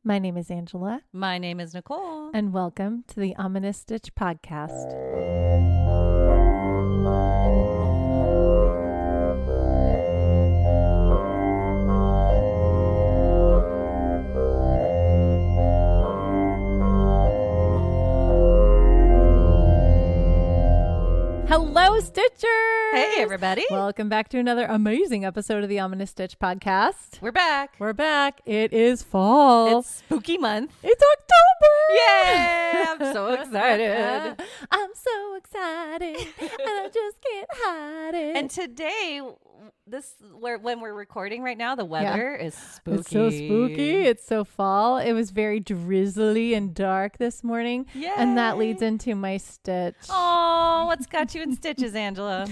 My name is Angela. My name is Nicole. And welcome to the Ominous Stitch Podcast. Hello, Stitchers! Hey, everybody. Welcome back to another amazing episode of the Ominous Stitch Podcast. We're back. We're back. It is fall. It's spooky month. It's October! Yay! I'm so excited. I'm so excited, and I just can't hide it. And today, when we're recording right now, the weather is spooky. It's so spooky. It's so fall. It was very drizzly and dark this morning. Yay. And that leads into my stitch. Oh, what's got you in stitches, Angela?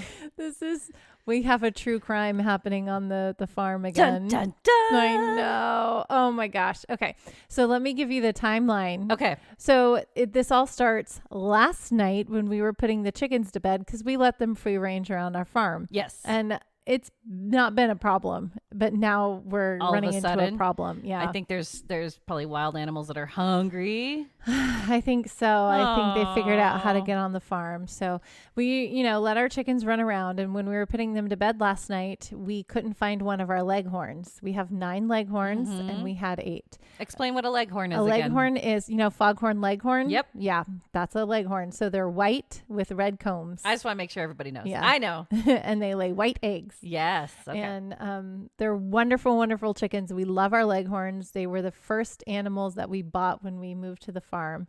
We have a true crime happening on the farm again. Dun, dun, dun. I know. Oh my gosh. Okay. So let me give you the timeline. Okay. So this all starts last night when we were putting the chickens to bed because we let them free range around our farm. Yes. And it's not been a problem, but now we're running into a problem. Yeah. I think there's probably wild animals that are hungry. I think so. I think they figured out how to get on the farm. So we, let our chickens run around. And when we were putting them to bed last night, we couldn't find one of our leghorns. We have 9 leghorns and we had 8. Explain what a leghorn is again. A leghorn is, foghorn leghorn. Yep. Yeah, that's a leghorn. So they're white with red combs. I just want to make sure everybody knows. Yeah. I know. And they lay white eggs. Yes. Okay. And they're wonderful, wonderful chickens. We love our leghorns. They were the first animals that we bought when we moved to the farm.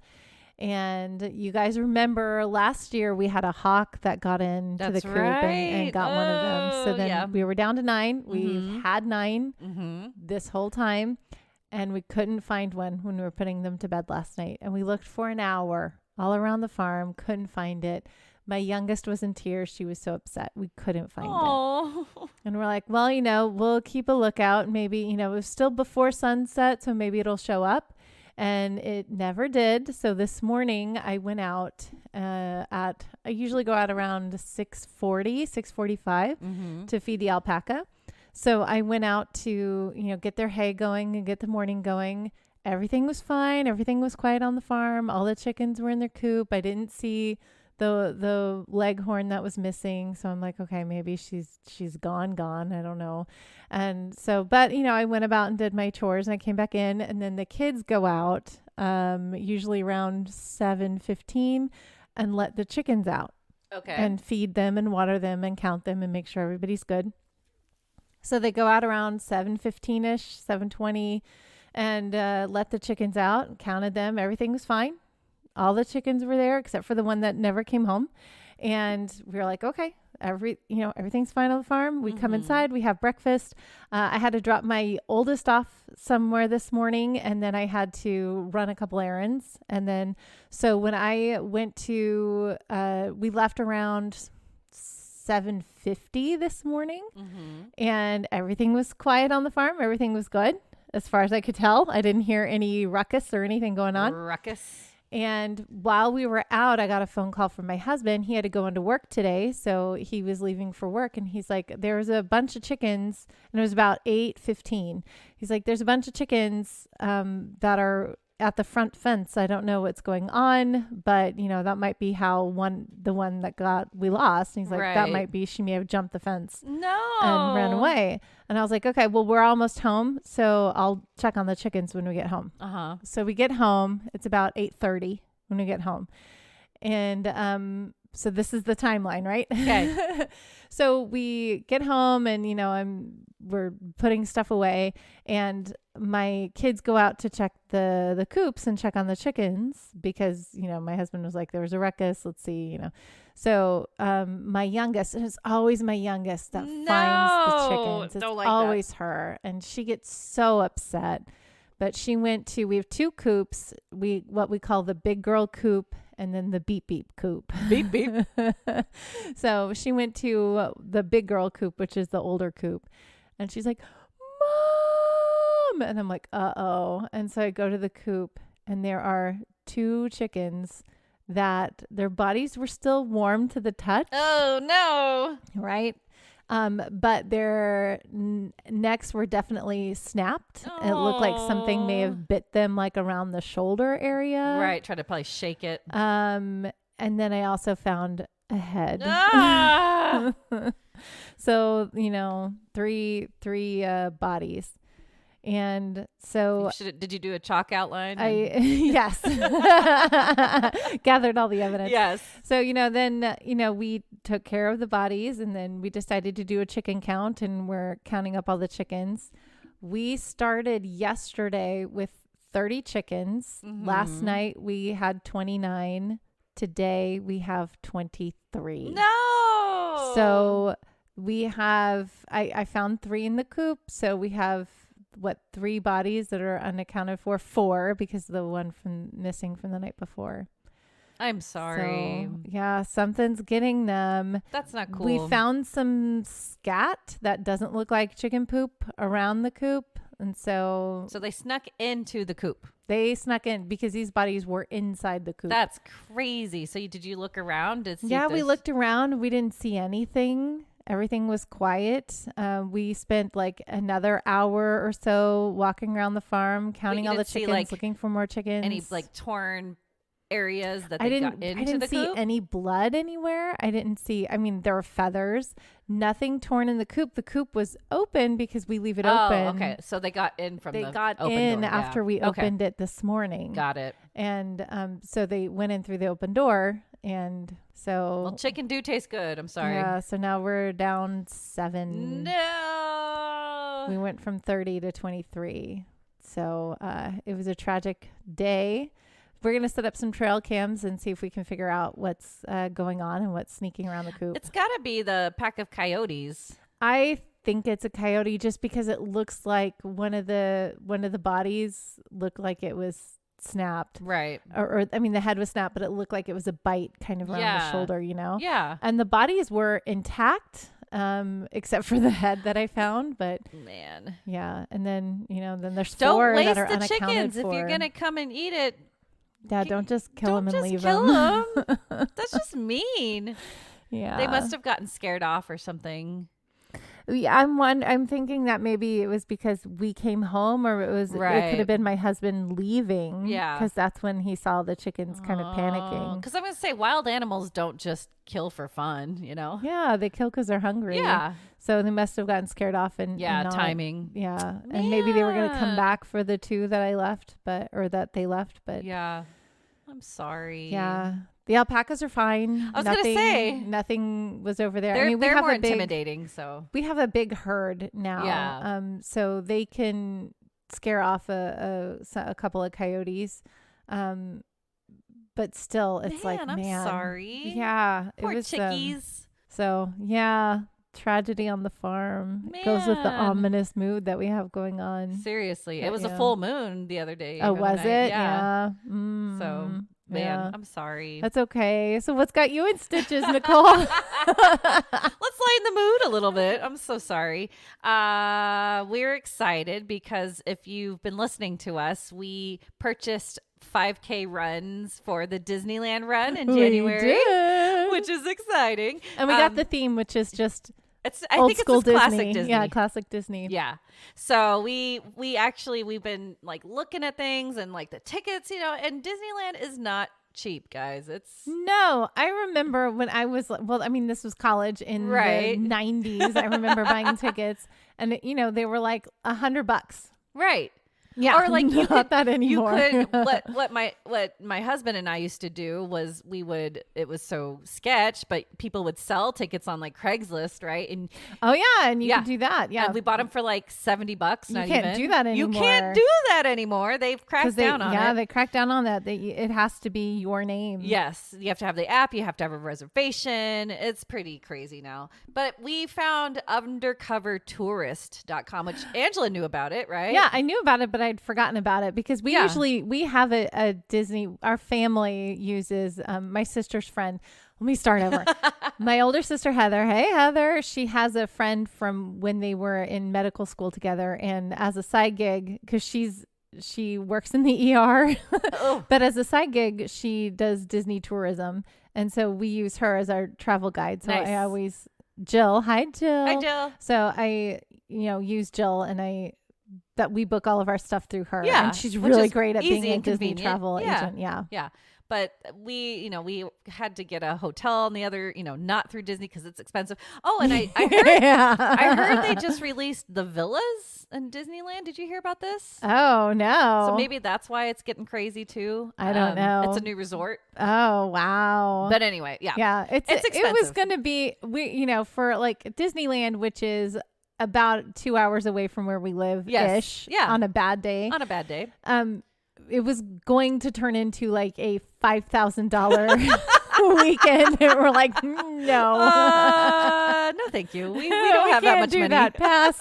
And you guys remember last year we had a hawk that got into the coop and got one of them. So then we were down to 9. We've had 9 this whole time. And we couldn't find one when we were putting them to bed last night. And we looked for an hour all around the farm, couldn't find it. My youngest was in tears. She was so upset. We couldn't find it. And we're like, well, we'll keep a lookout. Maybe, it was still before sunset, so maybe it'll show up. And it never did. So this morning I went out I usually go out around 6:45 to feed the alpaca. So I went out to, get their hay going and get the morning going. Everything was fine. Everything was quiet on the farm. All the chickens were in their coop. I didn't see the leghorn that was missing. So I'm like, okay, maybe she's gone. I don't know. And so, but I went about and did my chores and I came back in, and then the kids go out, usually around 7:15 and let the chickens out. Okay. And feed them and water them and count them and make sure everybody's good. So they go out around 7:15ish, 7:20 and, let the chickens out, counted them. Everything was fine. All the chickens were there except for the one that never came home. And we were like, okay, everything's fine on the farm. We come inside, we have breakfast. I had to drop my oldest off somewhere this morning, and then I had to run a couple errands. And then, so when I went to, we left around 7:50 this morning, and everything was quiet on the farm. Everything was good as far as I could tell. I didn't hear any ruckus or anything going on. And while we were out, I got a phone call from my husband. He had to go into work today, so he was leaving for work. And he's like, there was a bunch of chickens, and it was about 8:15. He's like, there's a bunch of chickens that are at the front fence. I don't know what's going on, but that might be how the one that we lost. And he's like, that might be, she may have jumped the fence and ran away. And I was like, okay, well, we're almost home, so I'll check on the chickens when we get home. So we get home. It's about 8:30 when we get home. And so this is the timeline, right? Okay. So we get home and, we're putting stuff away, and my kids go out to check the coops and check on the chickens because, my husband was like, there was a ruckus. Let's see, So my youngest, and it's always my youngest that finds the chickens. It's always her. And she gets so upset. But she went to, we have 2 coops, what we call the big girl coop and then the beep beep coop. Beep beep. So she went to the big girl coop, which is the older coop. And she's like, Mom! And I'm like, uh-oh. And so I go to the coop, and there are 2 chickens that their bodies were still warm to the touch. Oh, no. Right? But their necks were definitely snapped. It looked like something may have bit them like around the shoulder area. Right. Try to probably shake it. And then I also found a head. So, three bodies. And so did you do a chalk outline? Yes. Gathered all the evidence. Yes. So, then, we took care of the bodies, and then we decided to do a chicken count, and we're counting up all the chickens. We started yesterday with 30 chickens. Mm-hmm. Last night we had 29. Today we have 23. No. So we have, I found 3 in the coop. So we have 3 bodies that are unaccounted for? 4 because of the one missing from the night before. I'm sorry. So, yeah, something's getting them. That's not cool. We found some scat that doesn't look like chicken poop around the coop. And so they snuck into the coop. They snuck in because these bodies were inside the coop. That's crazy. So did you look around to see? Yeah, we looked around. We didn't see anything. Everything was quiet. We spent like another hour or so walking around the farm, counting all the chickens, looking for more chickens. Any like torn areas that they got into the coop? I didn't see any blood anywhere. I didn't see, there were feathers, nothing torn in the coop. The coop was open because we leave it open. Okay. So they got in from the got open in door. after we opened it this morning. Got it. And so they went in through the open door. And so... Well, chicken do taste good. I'm sorry. Yeah. So now we're down 7. No. We went from 30 to 23. So it was a tragic day. We're going to set up some trail cams and see if we can figure out what's going on and what's sneaking around the coop. It's got to be the pack of coyotes. I think it's a coyote just because it looks like one of the bodies looked like it was snapped. Right. Or the head was snapped, but it looked like it was a bite kind of around the shoulder, Yeah. And the bodies were intact, except for the head that I found. But man. Yeah. And then, then there's Don't 4 waste that are the unaccounted chickens for. If you're going to come and eat it. Yeah, don't just kill them and leave them. That's just mean. Yeah. They must have gotten scared off or something. Yeah, I'm thinking that maybe it was because we came home, or it could have been my husband leaving. Yeah. Because that's when he saw the chickens kind of panicking. Because I'm going to say wild animals don't just kill for fun, Yeah, they kill because they're hungry. Yeah. So they must have gotten scared off and timing. Yeah. Man. And maybe they were going to come back for the 2 that I left, or that they left. But yeah. I'm sorry. Yeah. The alpacas are fine. I was going to say. Nothing was over there. They're more intimidating, so. We have a big herd now. Yeah. So they can scare off a couple of coyotes. But still, it's I'm sorry. Yeah. Poor chickies. Tragedy on the farm. It goes with the ominous mood that we have going on. Seriously. It was a full moon the other day. Oh, was it? Yeah. So, man, I'm sorry. That's okay. So what's got you in stitches, Nicole? Let's lighten the mood a little bit. I'm so sorry. We're excited because if you've been listening to us, we purchased 5K runs for the Disneyland run in January, which is exciting. And we got the theme, which is just I think it's Disney. Classic Disney. Yeah, classic Disney. Yeah. So we've been like looking at things and like the tickets, and Disneyland is not cheap, guys. No, I remember when I was, this was college in the 90s. I remember buying tickets and they were like $100. Right. Yeah. Or like you not that anymore. You could what my husband and I used to do was it was so sketch, but people would sell tickets on like Craigslist, right? And and you can do that. Yeah. And we bought them for like $70. You can't do that anymore. You can't do that anymore. They've cracked down on it. Yeah, they cracked down on that. It has to be your name. Yes. You have to have the app. You have to have a reservation. It's pretty crazy now. But we found undercovertourist.com, which Angela knew about it, right? Yeah, I knew about it, but I'd forgotten about it because we have a Disney. Our family uses my sister's friend. Let me start over. My older sister Heather. Hey Heather, she has a friend from when they were in medical school together, and as a side gig, because she works in the ER, but as a side gig, she does Disney tourism, and so we use her as our travel guide. So nice. I always Jill. Hi, Jill. Hi, Jill. So I, use Jill and that we book all of our stuff through her. Yeah. And she's really great at being a Disney convenient. travel agent. Yeah. Yeah. But we had to get a hotel and the other, not through Disney because it's expensive. Oh, and I heard, I heard they just released the villas in Disneyland. Did you hear about this? Oh, no. So maybe that's why it's getting crazy too. I don't know. It's a new resort. Oh, wow. But anyway, yeah. Yeah. It's expensive. It was going to be, for like Disneyland, which is about 2 hours away from where we live ish. Yeah. On a bad day. It was going to turn into like a $5,000 weekend. And we're like, no. No, thank you. We don't have that much money. That. Pass.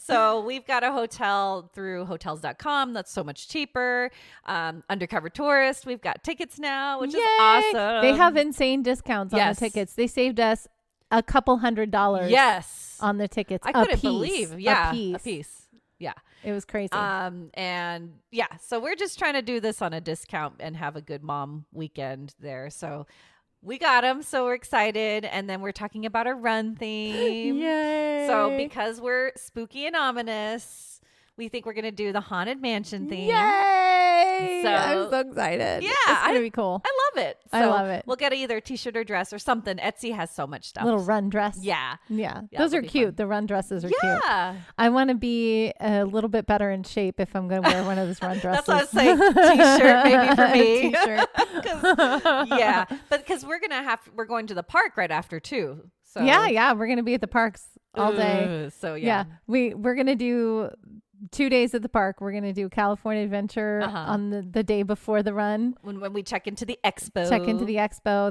So we've got a hotel through hotels.com. That's so much cheaper. Undercover Tourist. We've got tickets now, which is awesome. They have insane discounts on the tickets. They saved us a couple $100. Yes. On the tickets. I couldn't believe. Yeah. A piece. Yeah. It was crazy. And yeah, so we're just trying to do this on a discount and have a good mom weekend there. So we got them. So we're excited. And then we're talking about a run theme. Yay. So because we're spooky and ominous, we think we're going to do the Haunted Mansion theme. Yay. So, I'm so excited. Yeah. It's going to be cool. I love it. So I love it. We'll get either a t-shirt or dress or something. Etsy has so much stuff. Little run dress. Yeah. Yeah. Those are cute. Fun. The run dresses are cute. Yeah. I want to be a little bit better in shape if I'm going to wear one of those run dresses. That's what I was saying. T-shirt maybe for me. T-shirt. Yeah. But because we're going to the park right after too. So yeah. We're going to be at the parks all day. So yeah. We're going to do 2 days at the park. We're going to do California Adventure on the day before the run. When we check into the expo.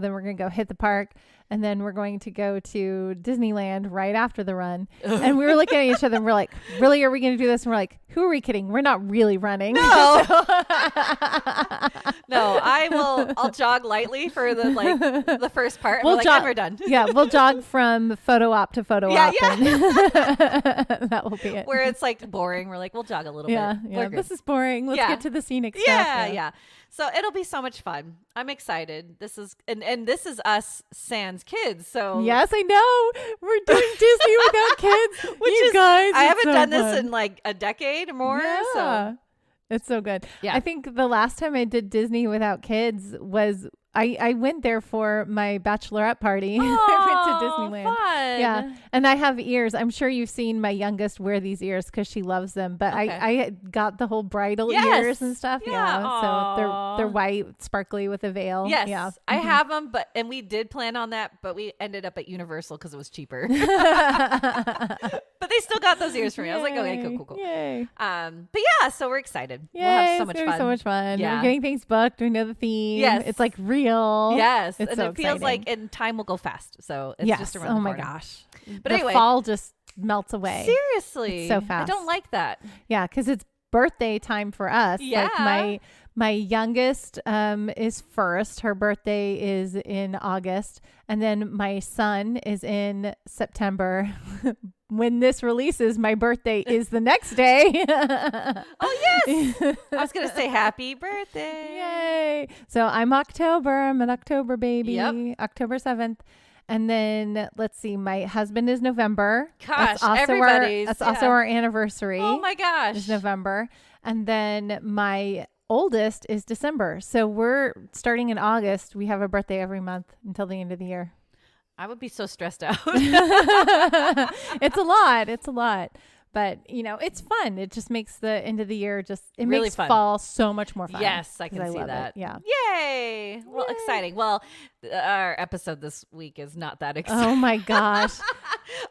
Then we're going to go hit the park. And then we're going to go to Disneyland right after the run. And we were looking at each other and we're like, really, are we going to do this? And we're like, who are we kidding? We're not really running. No. No, I'll jog lightly for the first part. We'll jog. We're done. Yeah, we'll jog from photo op to photo op. Yeah. That will be it. Where it's like boring. We're like, we'll jog a little bit. Yeah, this is boring. Let's get to the scenic stuff. Yeah. So it'll be so much fun. I'm excited. This is and this is us sans kids. So yes, I know we're doing Disney without kids. You guys, I haven't done this in like a decade or more. Yeah. So it's so good. Yeah. I think the last time I did Disney without kids was I went there for my bachelorette party. I went to Disneyland. Fun. Yeah. And I have ears. I'm sure you've seen my youngest wear these ears because she loves them. But I got the whole bridal ears and stuff. Yeah. So they're white, sparkly with a veil. Yes. Yeah. I have them, and we did plan on that, but we ended up at Universal because it was cheaper. But they still got those ears for me. I was like, okay, cool. Yay. But yeah, so we're excited. Yay, we'll have so much fun. So much fun. Yeah. We're getting things booked. We know the theme. Yes. It's like real. Yes. It's and so it feels exciting. like time will go fast. So it's just around oh the my corner. gosh. But anyway, fall just melts away. Seriously. It's so fast. I don't like that. Yeah, because it's birthday time for us. Yeah. Like my youngest is first. Her birthday is in August. And then my son is in September. When this releases, my birthday is the next day. Oh, yes. I was going to say happy birthday. Yay. So I'm October. I'm an October baby. Yep. October 7th. And then let's see, my husband is November. Gosh, everybody's. That's also our anniversary. Oh my gosh. Is November. And then my oldest is December. So we're starting in August. We have a birthday every month until the end of the year. I would be so stressed out. It's a lot. But, it's fun. It just makes the end of the year really makes fun. Fall so much more fun. Yes, I can see that. It. Yeah. Yay. Well, exciting. Well, our episode this week is not that exciting. Oh, my gosh.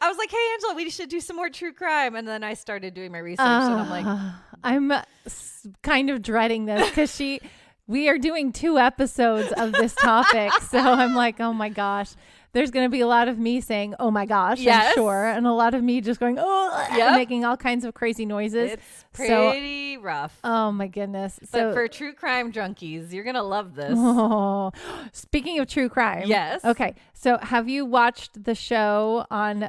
I was like, hey, Angela, we should do some more true crime. And then I started doing my research and I'm like. I'm kind of dreading this because we are doing 2 episodes of this topic. So I'm like, oh, my gosh. There's going to be a lot of me saying, oh my gosh, yes. I'm sure. And a lot of me just going, oh, and making all kinds of crazy noises. It's pretty rough. Oh my goodness. But for true crime junkies, you're going to love this. Oh, speaking of true crime. Yes. Okay. So have you watched the show on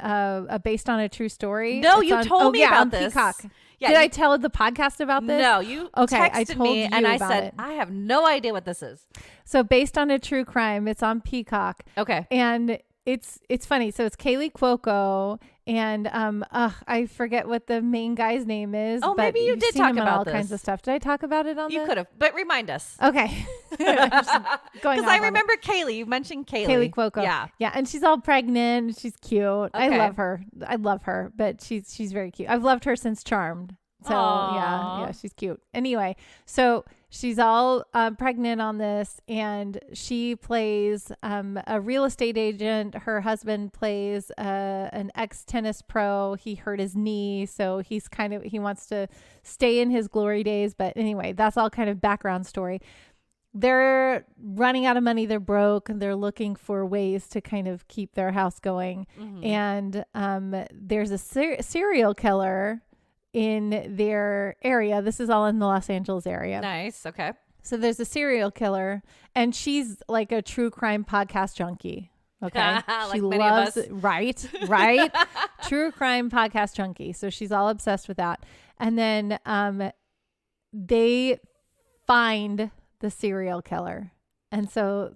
based on a true story? No, you told me about this. Peacock. Yeah, Did I tell the podcast about this? No, you texted me and I said, it. I have no idea what this is. So based on a true crime, it's on Peacock. Okay. And it's funny. So it's Kaylee Cuoco, and I forget what the main guy's name is. Oh, but maybe you did seen talk him in about all this. kinds of stuff. Did I talk about it on You could have, but remind us. Okay. Because I remember Kaylee. You mentioned Kaylee. Kaylee Cuoco. Yeah. Yeah. And she's all pregnant. And she's cute. I Okay. love her. But she's very cute. I've loved her since Charmed. So yeah, she's cute. Anyway, so she's all pregnant on this, and she plays a real estate agent. Her husband plays an ex-tennis pro. He hurt his knee, so he wants to stay in his glory days. But anyway, that's all kind of background story. They're running out of money. They're broke, and they're looking for ways to kind of keep their house going. And there's a serial killer in their area. This is all in the Los Angeles area. Nice. Okay. So there's a serial killer, and she's like a true crime podcast junkie. Okay. Like she many loves of us. Right. True crime podcast junkie. So she's all obsessed with that. And then they find the serial killer. And so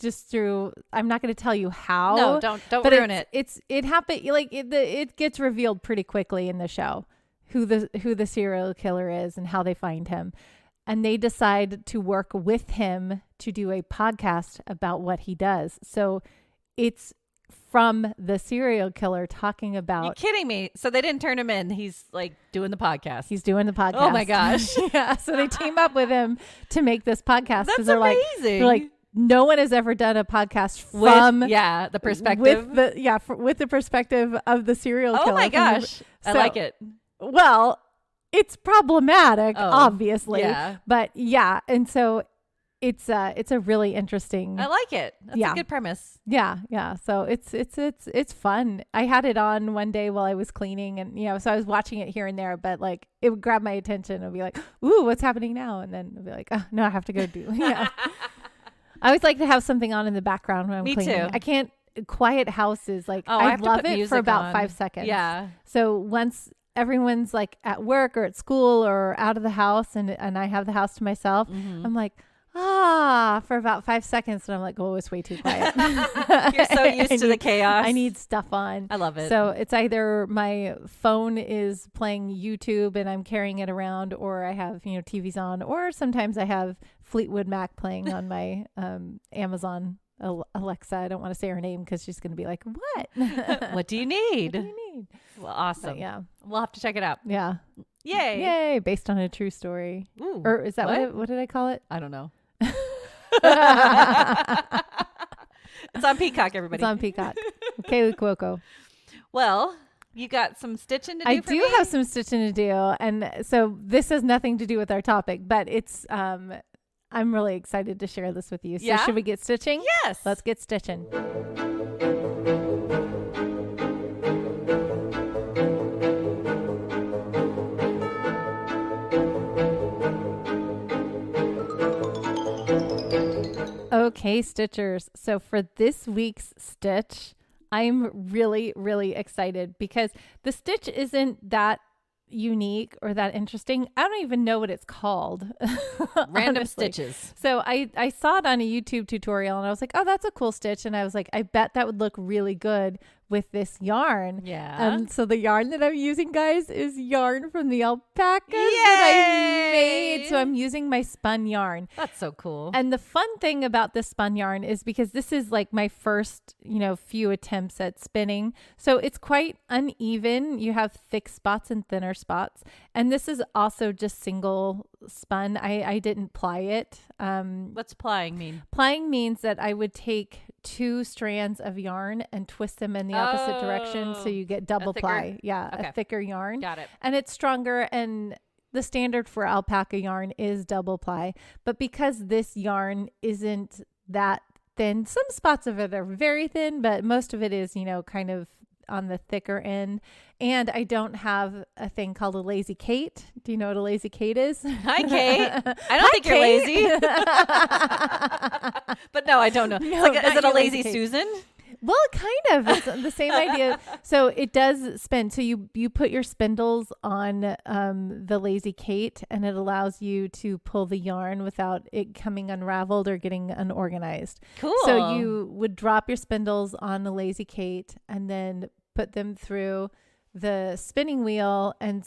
just through, I'm not going to tell you how. No, don't but ruin it. It happened, like it gets revealed pretty quickly in the show who the serial killer is and how they find him. And they decide to work with him to do a podcast about what he does. So it's from the serial killer talking about. You kidding me? So they didn't turn him in. He's like doing the podcast. He's doing the podcast. Oh my gosh. Yeah. So they team up with him to make this podcast. That's they're amazing. They're like, no one has ever done a podcast from the perspective with the perspective of the serial killer. Oh my gosh. I like it. Well, it's problematic, obviously. Yeah. But yeah, and so it's a really interesting. I like it. That's a good premise. Yeah. So it's fun. I had it on one day while I was cleaning, and so I was watching it here and there, but like it would grab my attention. I'd be like, "Ooh, what's happening now?" And then I'd be like, "Oh, no, I have to go do." Yeah. I always like to have something on in the background when I'm cleaning. Me too. I can't. Quiet houses, like I love it for about 5 seconds. Yeah. So once everyone's like at work or at school or out of the house, and I have the house to myself, I'm like, for about 5 seconds, and I'm like, oh, it's way too quiet. You're so used to the chaos. I need stuff on. I love it. So it's either my phone is playing YouTube and I'm carrying it around, or I have TVs on, or sometimes I have Fleetwood Mac playing on my Amazon Alexa. I don't want to say her name because she's going to be like, what? What do you need? What do you need? Well, awesome. But yeah. We'll have to check it out. Yeah. Yay. Based on a true story. Ooh, or is that what did I call it? I don't know. It's on Peacock, everybody. It's on Peacock. Kaylee Cuoco. Well, you got some stitching to do I for do me? have some stitching to do. And so this has nothing to do with our topic, but it's I'm really excited to share this with you. So should we get stitching? Yes. Let's get stitching. Okay, stitchers. So for this week's stitch, I'm really, really excited because the stitch isn't that unique or that interesting. I don't even know what it's called. Random honestly. stitches. So I saw it on a YouTube tutorial and I was like, oh, that's a cool stitch. And I was like, I bet that would look really good with this yarn. Yeah. And so the yarn that I'm using, guys, is yarn from the alpacas that I made. So I'm using my spun yarn. That's so cool. And the fun thing about this spun yarn is because this is like my first, few attempts at spinning. So it's quite uneven. You have thick spots and thinner spots. And this is also just single spun. I didn't ply it. What's plying mean? Plying means that I would take 2 strands of yarn and twist them in the opposite direction, so you get double ply. Yeah, okay. A thicker yarn. Got it. And it's stronger, and the standard for alpaca yarn is double ply. But because this yarn isn't that thin, some spots of it are very thin, but most of it is, kind of on the thicker end. And I don't have a thing called a lazy Kate. Do you know what a lazy Kate is? Hi, Kate. I don't think you're lazy. But no, I don't know. No, is it a lazy Kate. Susan? Well, kind of. It's the same idea. So it does spin. So you put your spindles on the Lazy Kate, and it allows you to pull the yarn without it coming unraveled or getting unorganized. Cool. So you would drop your spindles on the Lazy Kate and then put them through the spinning wheel and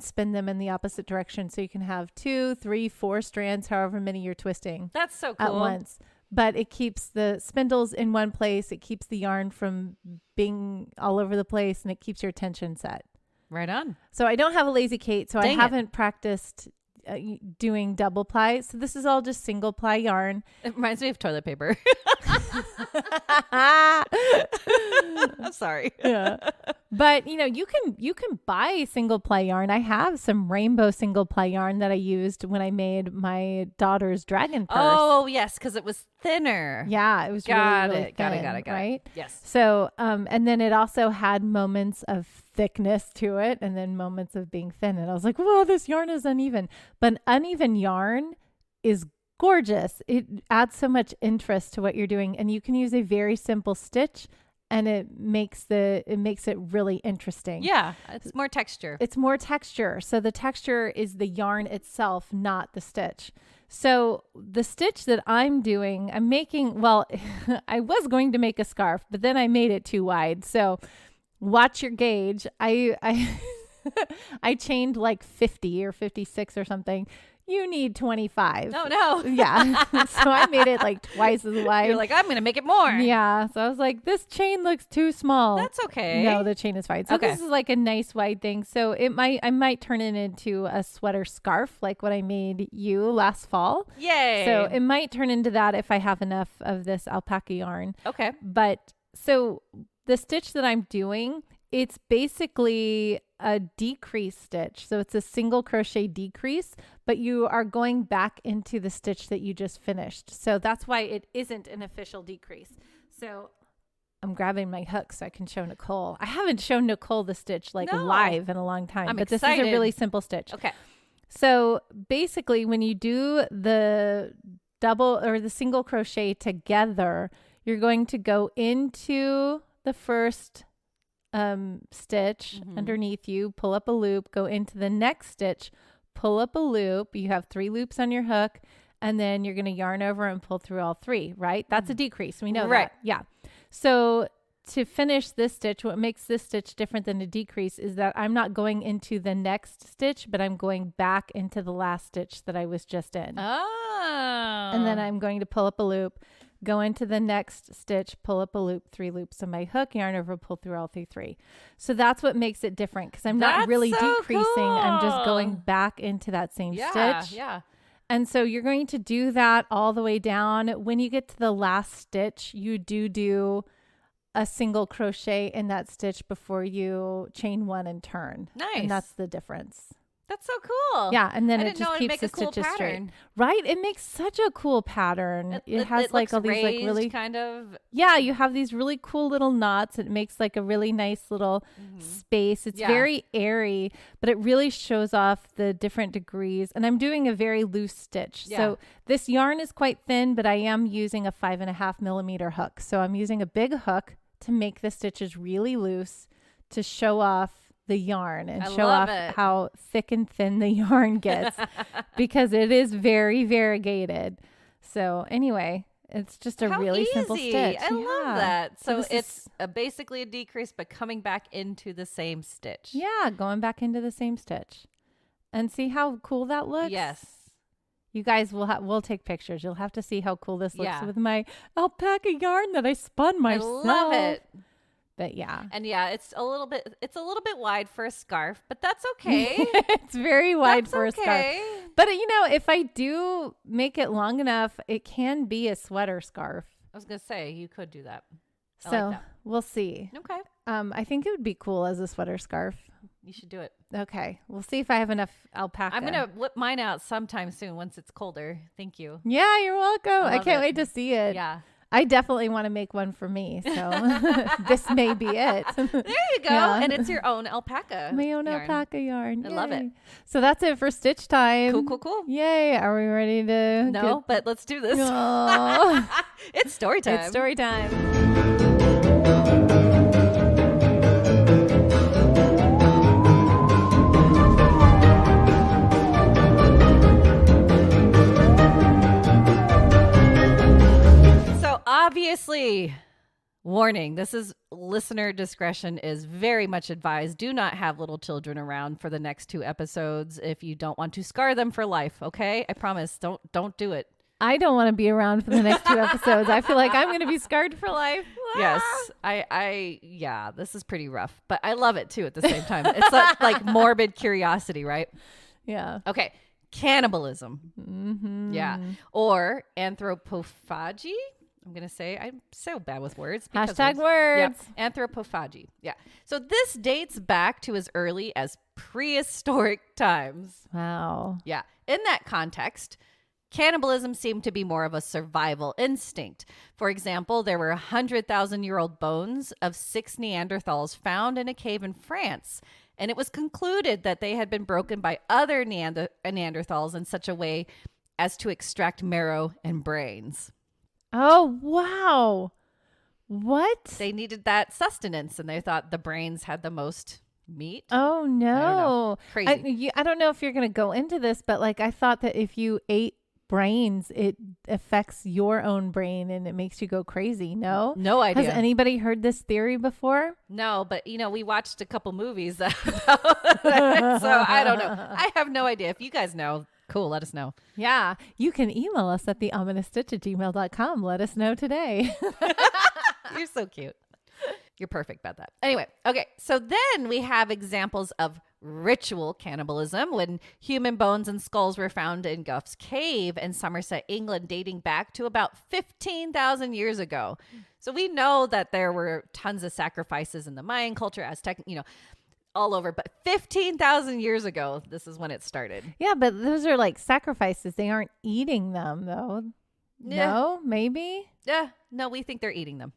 spin them in the opposite direction. So you can have 2, 3, 4 strands, however many you're twisting. That's so cool. At once. But it keeps the spindles in one place. It keeps the yarn from being all over the place, and it keeps your tension set. Right on. So I don't have a Lazy Kate, so I Dang haven't practiced doing double ply. So this is all just single ply yarn. It reminds me of toilet paper. I'm sorry. Yeah. But you can buy single ply yarn. I have some rainbow single ply yarn that I used when I made my daughter's dragon purse. Oh yes, because it was thinner. Yeah, it was Got really it. Got thin, it. right? Yes. So, and then it also had moments of thickness to it, and then moments of being thin. And I was like, "Whoa, this yarn is uneven." But uneven yarn is gorgeous. It adds so much interest to what you're doing, and you can use a very simple stitch, and it makes it really interesting. Yeah, it's more texture. It's more texture. So the texture is the yarn itself, not the stitch. So the stitch that I'm doing, I'm making, well, I was going to make a scarf, but then I made it too wide. So watch your gauge. I I chained like 50 or 56 or something. You need 25. Oh, no. Yeah. So I made it like twice as wide. You're like, I'm going to make it more. Yeah. So I was like, this chain looks too small. That's okay. No, the chain is fine. So this is like a nice wide thing. So I might turn it into a sweater scarf like what I made you last fall. Yay. So it might turn into that if I have enough of this alpaca yarn. Okay. But so the stitch that I'm doing, it's basically a decrease stitch. So it's a single crochet decrease, but you are going back into the stitch that you just finished. So that's why it isn't an official decrease. So I'm grabbing my hook so I can show Nicole. I haven't shown Nicole the stitch live in a long time, but excited. This is a really simple stitch. Okay. So basically when you do the double or the single crochet together, you're going to go into the first stitch underneath you, pull up a loop, go into the next stitch, pull up a loop. You have 3 loops on your hook, and then you're going to yarn over and pull through all 3, right? That's a decrease. We know that. Yeah. So to finish this stitch, what makes this stitch different than a decrease is that I'm not going into the next stitch, but I'm going back into the last stitch that I was just in. Oh. And then I'm going to pull up a loop, go into the next stitch, pull up a loop, 3 loops on my hook, yarn over, pull through all 3. So that's what makes it different, because I'm not really decreasing. Cool. I'm just going back into that same stitch. Yeah. And so you're going to do that all the way down. When you get to the last stitch, you do a single crochet in that stitch before you chain 1 and turn. Nice. And that's the difference. That's so cool. Yeah, and then I it just keeps the stitches straight. Pattern. Right? It makes such a cool pattern. It has like all these like really kind of. Yeah, you have these really cool little knots. It makes like a really nice little space. It's very airy, but it really shows off the different degrees. And I'm doing a very loose stitch. Yeah. So this yarn is quite thin, but I am using a 5.5 millimeter hook. So I'm using a big hook to make the stitches really loose to show off the yarn and show off how thick and thin the yarn gets because it is very variegated. So anyway, it's just a really simple stitch. I love that. So it's basically a decrease, but coming back into the same stitch. Yeah, going back into the same stitch. And see how cool that looks? Yes. You guys we'll take pictures. You'll have to see how cool this looks with my alpaca yarn that I spun myself. I love it. But yeah. And yeah, it's a little bit wide for a scarf, but that's okay. It's very wide for a scarf. But if I do make it long enough, it can be a sweater scarf. I was going to say, you could do that. I like that. We'll see. Okay. I think it would be cool as a sweater scarf. You should do it. Okay. We'll see if I have enough alpaca. I'm going to whip mine out sometime soon once it's colder. Thank you. Yeah, you're welcome. I can't wait to see it. Yeah. I definitely want to make one for me. So this may be it. There you go. Yeah. And it's your own alpaca. My own yarn. alpaca yarn. I love it. So that's it for stitch time. Cool. Yay. Are we ready to? No, but let's do this. Oh. It's story time. It's story time. Obviously, warning, this is listener discretion is very much advised. Do not have little children around for the next 2 episodes if you don't want to scar them for life, okay? I promise, don't do it. I don't want to be around for the next 2 episodes. I feel like I'm going to be scarred for life. Yes. Yeah, this is pretty rough, but I love it too at the same time. It's like morbid curiosity, right? Yeah. Okay. Cannibalism. Mm-hmm. Yeah. Or anthropophagy. I'm going to say, I'm so bad with words. Hashtag words. Yeah. Anthropophagy. Yeah. So this dates back to as early as prehistoric times. Wow. Yeah. In that context, cannibalism seemed to be more of a survival instinct. For example, there were 100,000-year-old bones of 6 Neanderthals found in a cave in France. And it was concluded that they had been broken by other Neanderthals in such a way as to extract marrow and brains. Oh, wow. What? They needed that sustenance, and they thought the brains had the most meat. Oh, no. Crazy. I don't know if you're going to go into this, but like I thought that if you ate brains, it affects your own brain and it makes you go crazy. No idea. Has anybody heard this theory before? No, but we watched a couple movies about it, so I don't know. I have no idea. If you guys know, cool, let us know. Yeah, you can email us at theominousstitch@gmail.com. Let us know today. You're so cute. You're perfect about that. Anyway, okay, so then we have examples of ritual cannibalism when human bones and skulls were found in Gough's Cave in Somerset, England, dating back to about 15,000 years ago. So we know that there were tons of sacrifices in the Mayan culture, Aztec, all over. But 15,000 years ago, this is when it started. Yeah, but those are like sacrifices. They aren't eating them, though. Yeah. No, maybe? Yeah, no, we think they're eating them.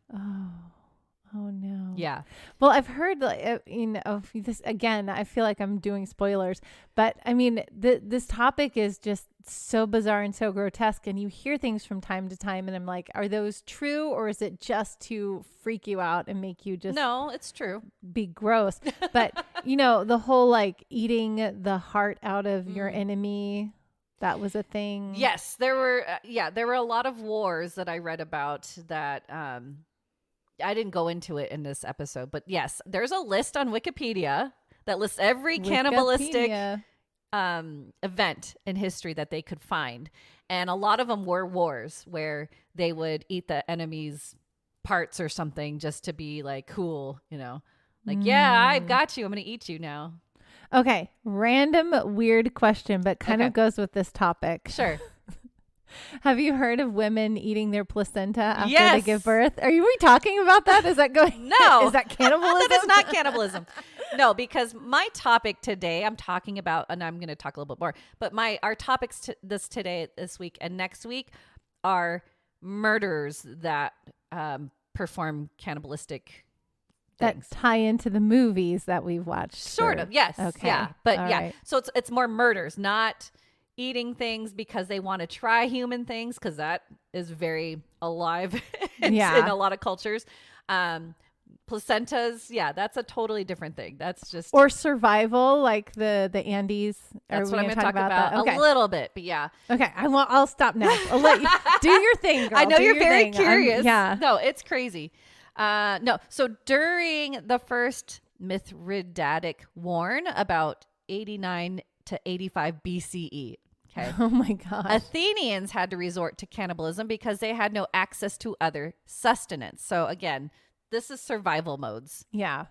Oh no. Yeah. Well, I've heard this again. I feel like I'm doing spoilers, but I mean, this topic is just so bizarre and so grotesque, and you hear things from time to time, and I'm like, are those true, or is it just to freak you out and make you just no? It's true. Be gross. But the whole like eating the heart out of your enemy. That was a thing. Yes, there were. There were a lot of wars that I read about that. I didn't go into it in this episode, but yes, there's a list on Wikipedia that lists every cannibalistic event in history that they could find. And a lot of them were wars where they would eat the enemy's parts or something just to be like cool, like, yeah, I've got you. I'm going to eat you now. Okay. Random weird question, but kind of goes with this topic. Sure. Have you heard of women eating their placenta after they give birth? Are we talking about that? Is that going? No. Is that cannibalism? That is not cannibalism. No, because my topic today, I'm talking about, and I'm going to talk a little bit more, but our topics this week and next week are murderers that perform cannibalistic things. That tie into the movies that we've watched. Sort of, yes. Okay. Yeah. But all yeah. Right. So it's more murders, not eating things because they want to try human things, because that is very alive in a lot of cultures. Placentas, that's a totally different thing. That's just or survival, like the Andes. That's what I'm going to talk about a little bit, but yeah. Okay, I'll stop now. I'll let you do your thing, girl. I know do you're your very thing. curious. Yeah. No, it's crazy. No, so during the first Mithridatic War, about 89 to 85 BCE. Okay. Oh my gosh. Athenians had to resort to cannibalism because they had no access to other sustenance. So again, this is survival modes. Yeah.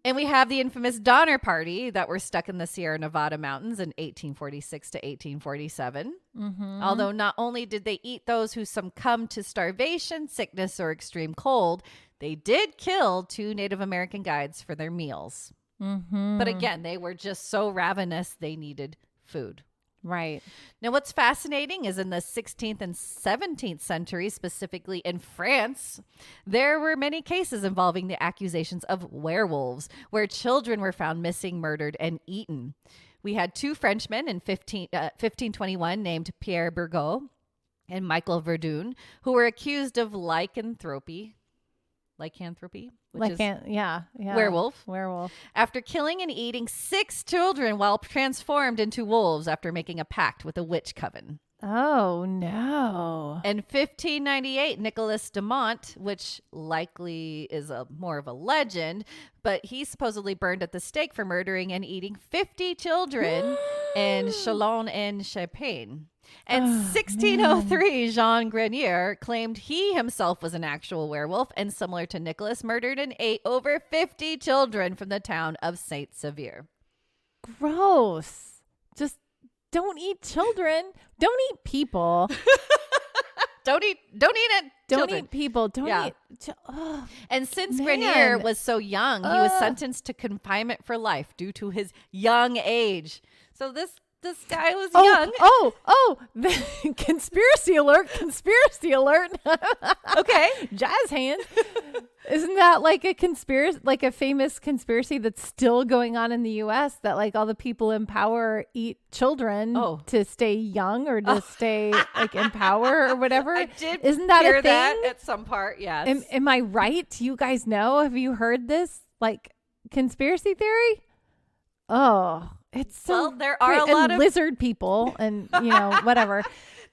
And we have the infamous Donner Party that were stuck in the Sierra Nevada mountains in 1846 to 1847. Mm-hmm. Although not only did they eat those who succumbed to starvation, sickness, or extreme cold, they did kill 2 Native American guides for their meals. Mm-hmm. But again, they were just so ravenous, they needed food. Right. Now, what's fascinating is in the 16th and 17th century, specifically in France, there were many cases involving the accusations of werewolves, where children were found missing, murdered, and eaten. We had 2 Frenchmen in 1521 named Pierre Burgot and Michael Verdun, who were accused of lycanthropy, which is werewolf. After killing and eating 6 children while transformed into wolves after making a pact with a witch coven. Oh, no. In 1598, Nicholas de Mont, which likely is more of a legend, but he supposedly burned at the stake for murdering and eating 50 children in Chalon-en-Champagne. And 1603, Jean Grenier claimed he himself was an actual werewolf and, similar to Nicholas, murdered and ate over 50 children from the town of Saint-Sever. Gross. Just don't eat children. Don't eat people. Don't eat it. Don't children. eat people. Don't Yeah. eat. Oh, And since man. Grenier was so young, he was sentenced to confinement for life due to his young age. So this guy was young. The conspiracy alert. Conspiracy alert. Okay. Jazz hands. Isn't that like a conspiracy, like a famous conspiracy that's still going on in the U.S. that like all the people in power eat children to stay young or to stay like in power or whatever? I did Isn't that hear a thing? that at some part, yes. Am I right? Do you guys know? Have you heard this like conspiracy theory? Oh, it's so Well, there are a lot of lizard people and whatever.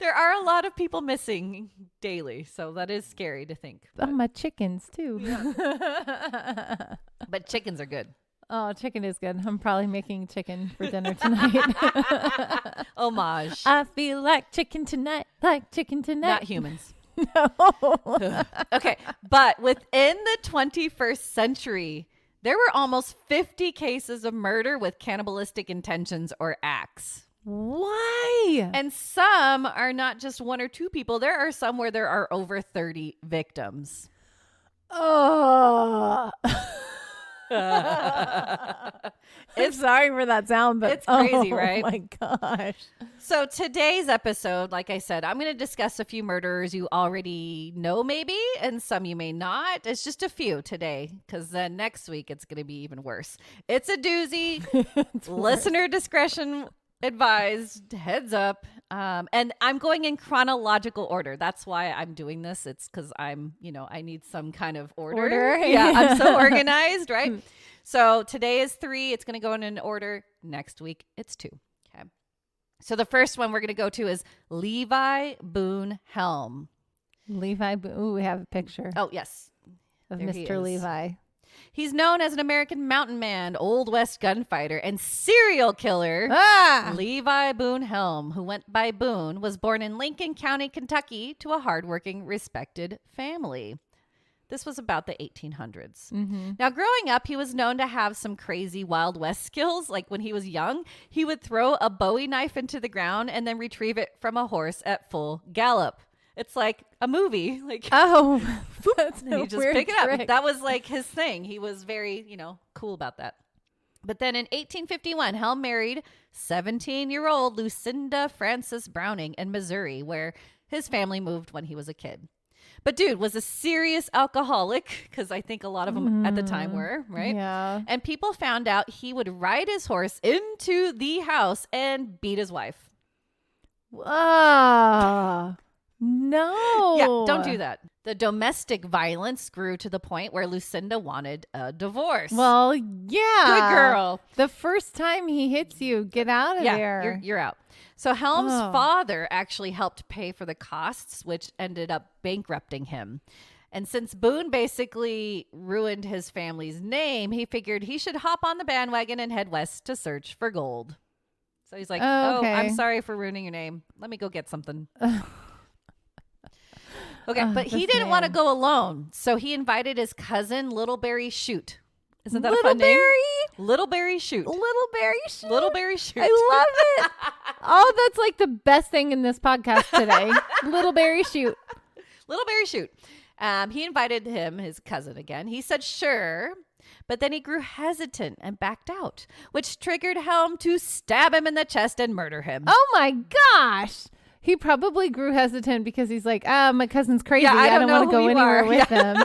There are a lot of people missing daily, so that is scary to think. Oh, my chickens too. But chickens are good. Oh, chicken is good. I'm probably making chicken for dinner tonight. Homage. I feel like chicken tonight. Like chicken tonight. Not humans. No. Okay, but within the 21st century, there were almost 50 cases of murder with cannibalistic intentions or acts. Why? And some are not just one or two people. There are some where there are over 30 victims. Oh. I'm sorry for that sound, but it's crazy, right? Oh my gosh. So today's episode, like I said, I'm going to discuss a few murderers you already know maybe, and some you may not. It's just a few today, because then next week it's going to be even worse. It's a doozy. Listener discretion advised, heads up. And I'm going in chronological order. That's why I'm doing this. It's because I need some kind of order. Yeah, I'm so organized, right? So today is 3. It's going to go in an order. Next week, it's 2. Okay. So the first one we're going to go to is Levi Boone Helm. Levi Boone. Ooh, we have a picture. Oh, yes. Of There Mr. Levi. He's known as an American mountain man, Old West gunfighter, and serial killer. Levi Boone Helm, who went by Boone, was born in Lincoln County, Kentucky, to a hardworking, respected family. This was about the 1800s. Mm-hmm. Now, growing up, he was known to have some crazy Wild West skills. Like when he was young, he would throw a Bowie knife into the ground and then retrieve it from a horse at full gallop. It's like a movie. Like, oh, that's and you just pick it up. That was like his thing. He was very, cool about that. But then in 1851, Helm married 17-year-old Lucinda Frances Browning in Missouri, where his family moved when he was a kid. But dude was a serious alcoholic, because I think a lot of them at the time were, right? Yeah. And people found out he would ride his horse into the house and beat his wife. No. Yeah, don't do that. The domestic violence grew to the point where Lucinda wanted a divorce. Well, yeah. Good girl. The first time he hits you, get out of there. You're out. So Helm's father actually helped pay for the costs, which ended up bankrupting him. And since Boone basically ruined his family's name, he figured he should hop on the bandwagon and head west to search for gold. So he's like, okay. I'm sorry for ruining your name. Let me go get something. Okay, but he didn't want to go alone, so he invited his cousin, Little Berry Shoot. Isn't that a fun name? Little Berry Shoot. Little Berry Shoot. Little Berry Shoot. I love it. Oh, that's like the best thing in this podcast today. Little Berry Shoot. Little Berry Shoot. He invited him, his cousin again. He said sure, but then he grew hesitant and backed out, which triggered Helm to stab him in the chest and murder him. Oh my gosh. He probably grew hesitant because he's like, my cousin's crazy. Yeah, I don't want to go anywhere with him.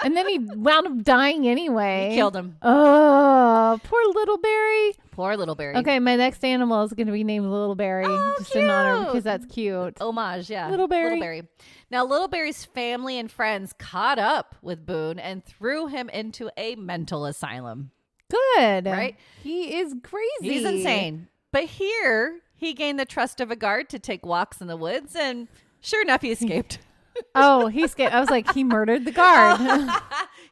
And then he wound up dying anyway. He killed him. Oh, poor Little Berry. Poor Little Berry. Okay, my next animal is going to be named Little Berry. Just cute. in honor, because that's cute. Homage, yeah. Little Berry. Little Berry. Now, Little Berry's family and friends caught up with Boone and threw him into a mental asylum. Good. Right? He is crazy. He's insane. But here, He gained the trust of a guard to take walks in the woods, and sure enough, he escaped. Oh, he escaped. I was like, he murdered the guard.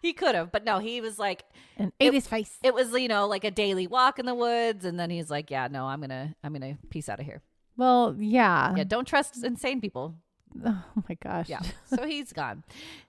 He could have, but no, he was like, and ate his face. It was, like a daily walk in the woods, and then he's like, yeah, no, I'm gonna peace out of here. Well, yeah. Yeah, don't trust insane people. Oh my gosh. Yeah. So he's gone.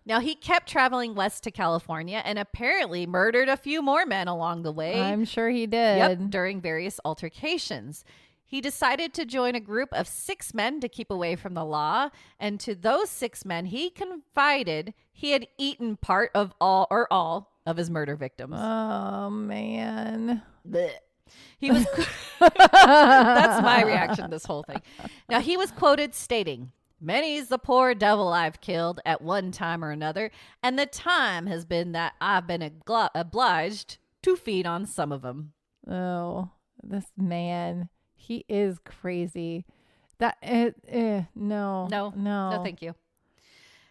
Now he kept traveling west to California and apparently murdered a few more men along the way. I'm sure he did. Yep, during various altercations. He decided to join a group of 6 men to keep away from the law. And to those 6 men, he confided he had eaten part of all of his murder victims. Oh, man. Blech. He was. That's my reaction to this whole thing. Now, he was quoted stating, "Many's the poor devil I've killed at one time or another, and the time has been that I've been obliged to feed on some of them." Oh, this man. He is crazy. No, thank you.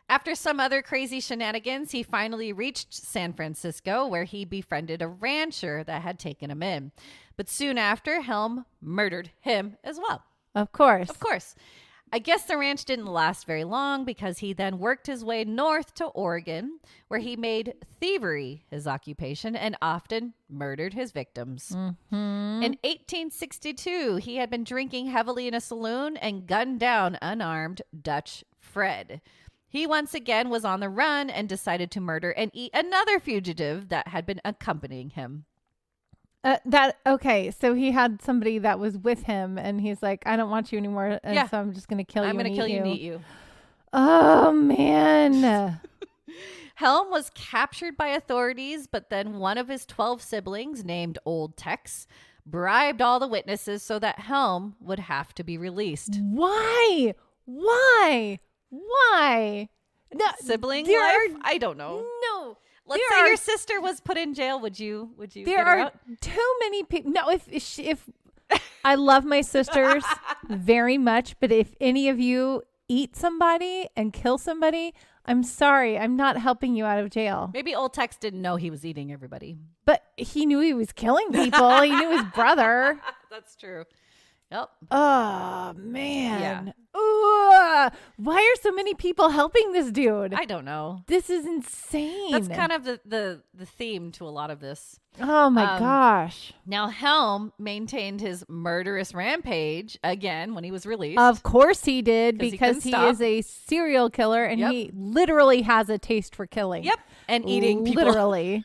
After some other crazy shenanigans, he finally reached San Francisco, where he befriended a rancher that had taken him in. But soon after, Helm murdered him as well. Of course. Of course. I guess the ranch didn't last very long because he then worked his way north to Oregon, where he made thievery his occupation and often murdered his victims. Mm-hmm. In 1862, he had been drinking heavily in a saloon and gunned down unarmed Dutch Fred. He once again was on the run and decided to murder and eat another fugitive that had been accompanying him. Okay, so he had somebody that was with him, and he's like, "I don't want you anymore, and so I'm just going to kill you. I'm going to kill you and eat you." Oh man! Helm was captured by authorities, but then one of his 12 siblings, named Old Tex, bribed all the witnesses so that Helm would have to be released. Why? No, Sibling life? I don't know. No. Let's say your sister was put in jail. Would you There get her are out? too many people. No, if I love my sisters very much, but if any of you eat somebody and kill somebody, I'm sorry, I'm not helping you out of jail. Maybe Old Tex didn't know he was eating everybody. But he knew he was killing people. He knew his brother. That's true. Yep. Oh, man. Yeah. Ugh. Why are so many people helping this dude? I don't know. This is insane. That's kind of the theme to a lot of this. Oh, my gosh. Now, Helm maintained his murderous rampage again when he was released. Of course he did, because he stop. is a serial killer, and he literally has a taste for killing. Yep. And eating people. Literally.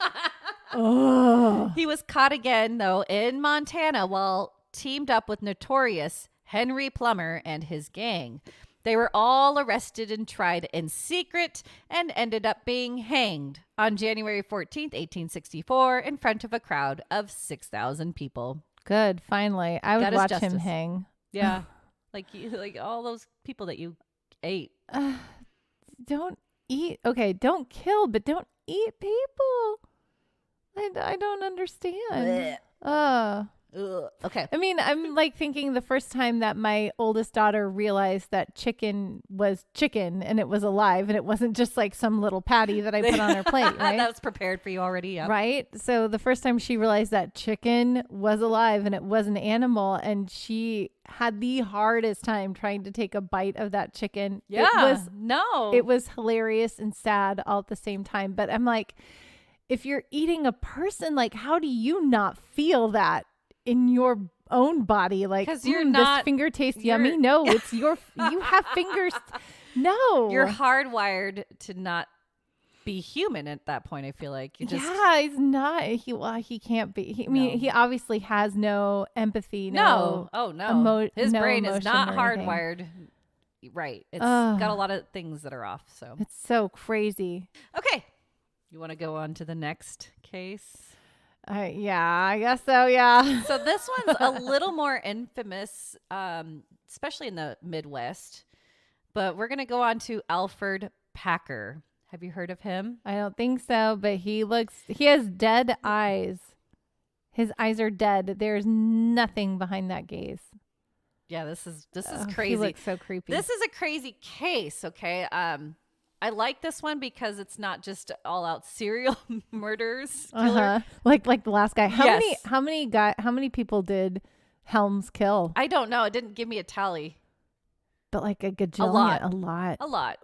Oh. He was caught again, though, in Montana while teamed up with notorious Henry Plummer and his gang. They were all arrested and tried in secret and ended up being hanged on January 14th, 1864 in front of a crowd of 6,000 people. Good. Finally. I would watch him hang. Yeah. like all those people that you ate. Don't eat. Okay. Don't kill, but don't eat people. I don't understand. Okay. I mean, I'm like thinking the first time that my oldest daughter realized that chicken was chicken and it was alive and it wasn't just like some little patty that I put on her plate, right? That was prepared for you already, yeah. Right? So the first time she realized that chicken was alive and it was an animal, and she had the hardest time trying to take a bite of that chicken. Yeah. It was hilarious and sad all at the same time. But I'm like, if you're eating a person, like, how do you not feel that in your own body? Like, because you're not, this finger tastes yummy. No, it's you have fingers. No, you're hardwired to not be human at that point. I feel like he's not. He can't be. He obviously has no empathy. No. His brain is not hardwired. Right. It's got a lot of things that are off. So it's so crazy. Okay. You want to go on to the next case? Yeah, I guess so. Yeah. So this one's a little more infamous, especially in the Midwest. But we're going to go on to Alfred Packer. Have you heard of him? I don't think so, but he has dead eyes. His eyes are dead. There's nothing behind that gaze. Yeah, this is crazy. He looks so creepy. This is a crazy case, okay? I like this one because it's not just all out serial murders. Like the last guy. How many people did Helms kill? I don't know. It didn't give me a tally. But like a gajillion. A lot.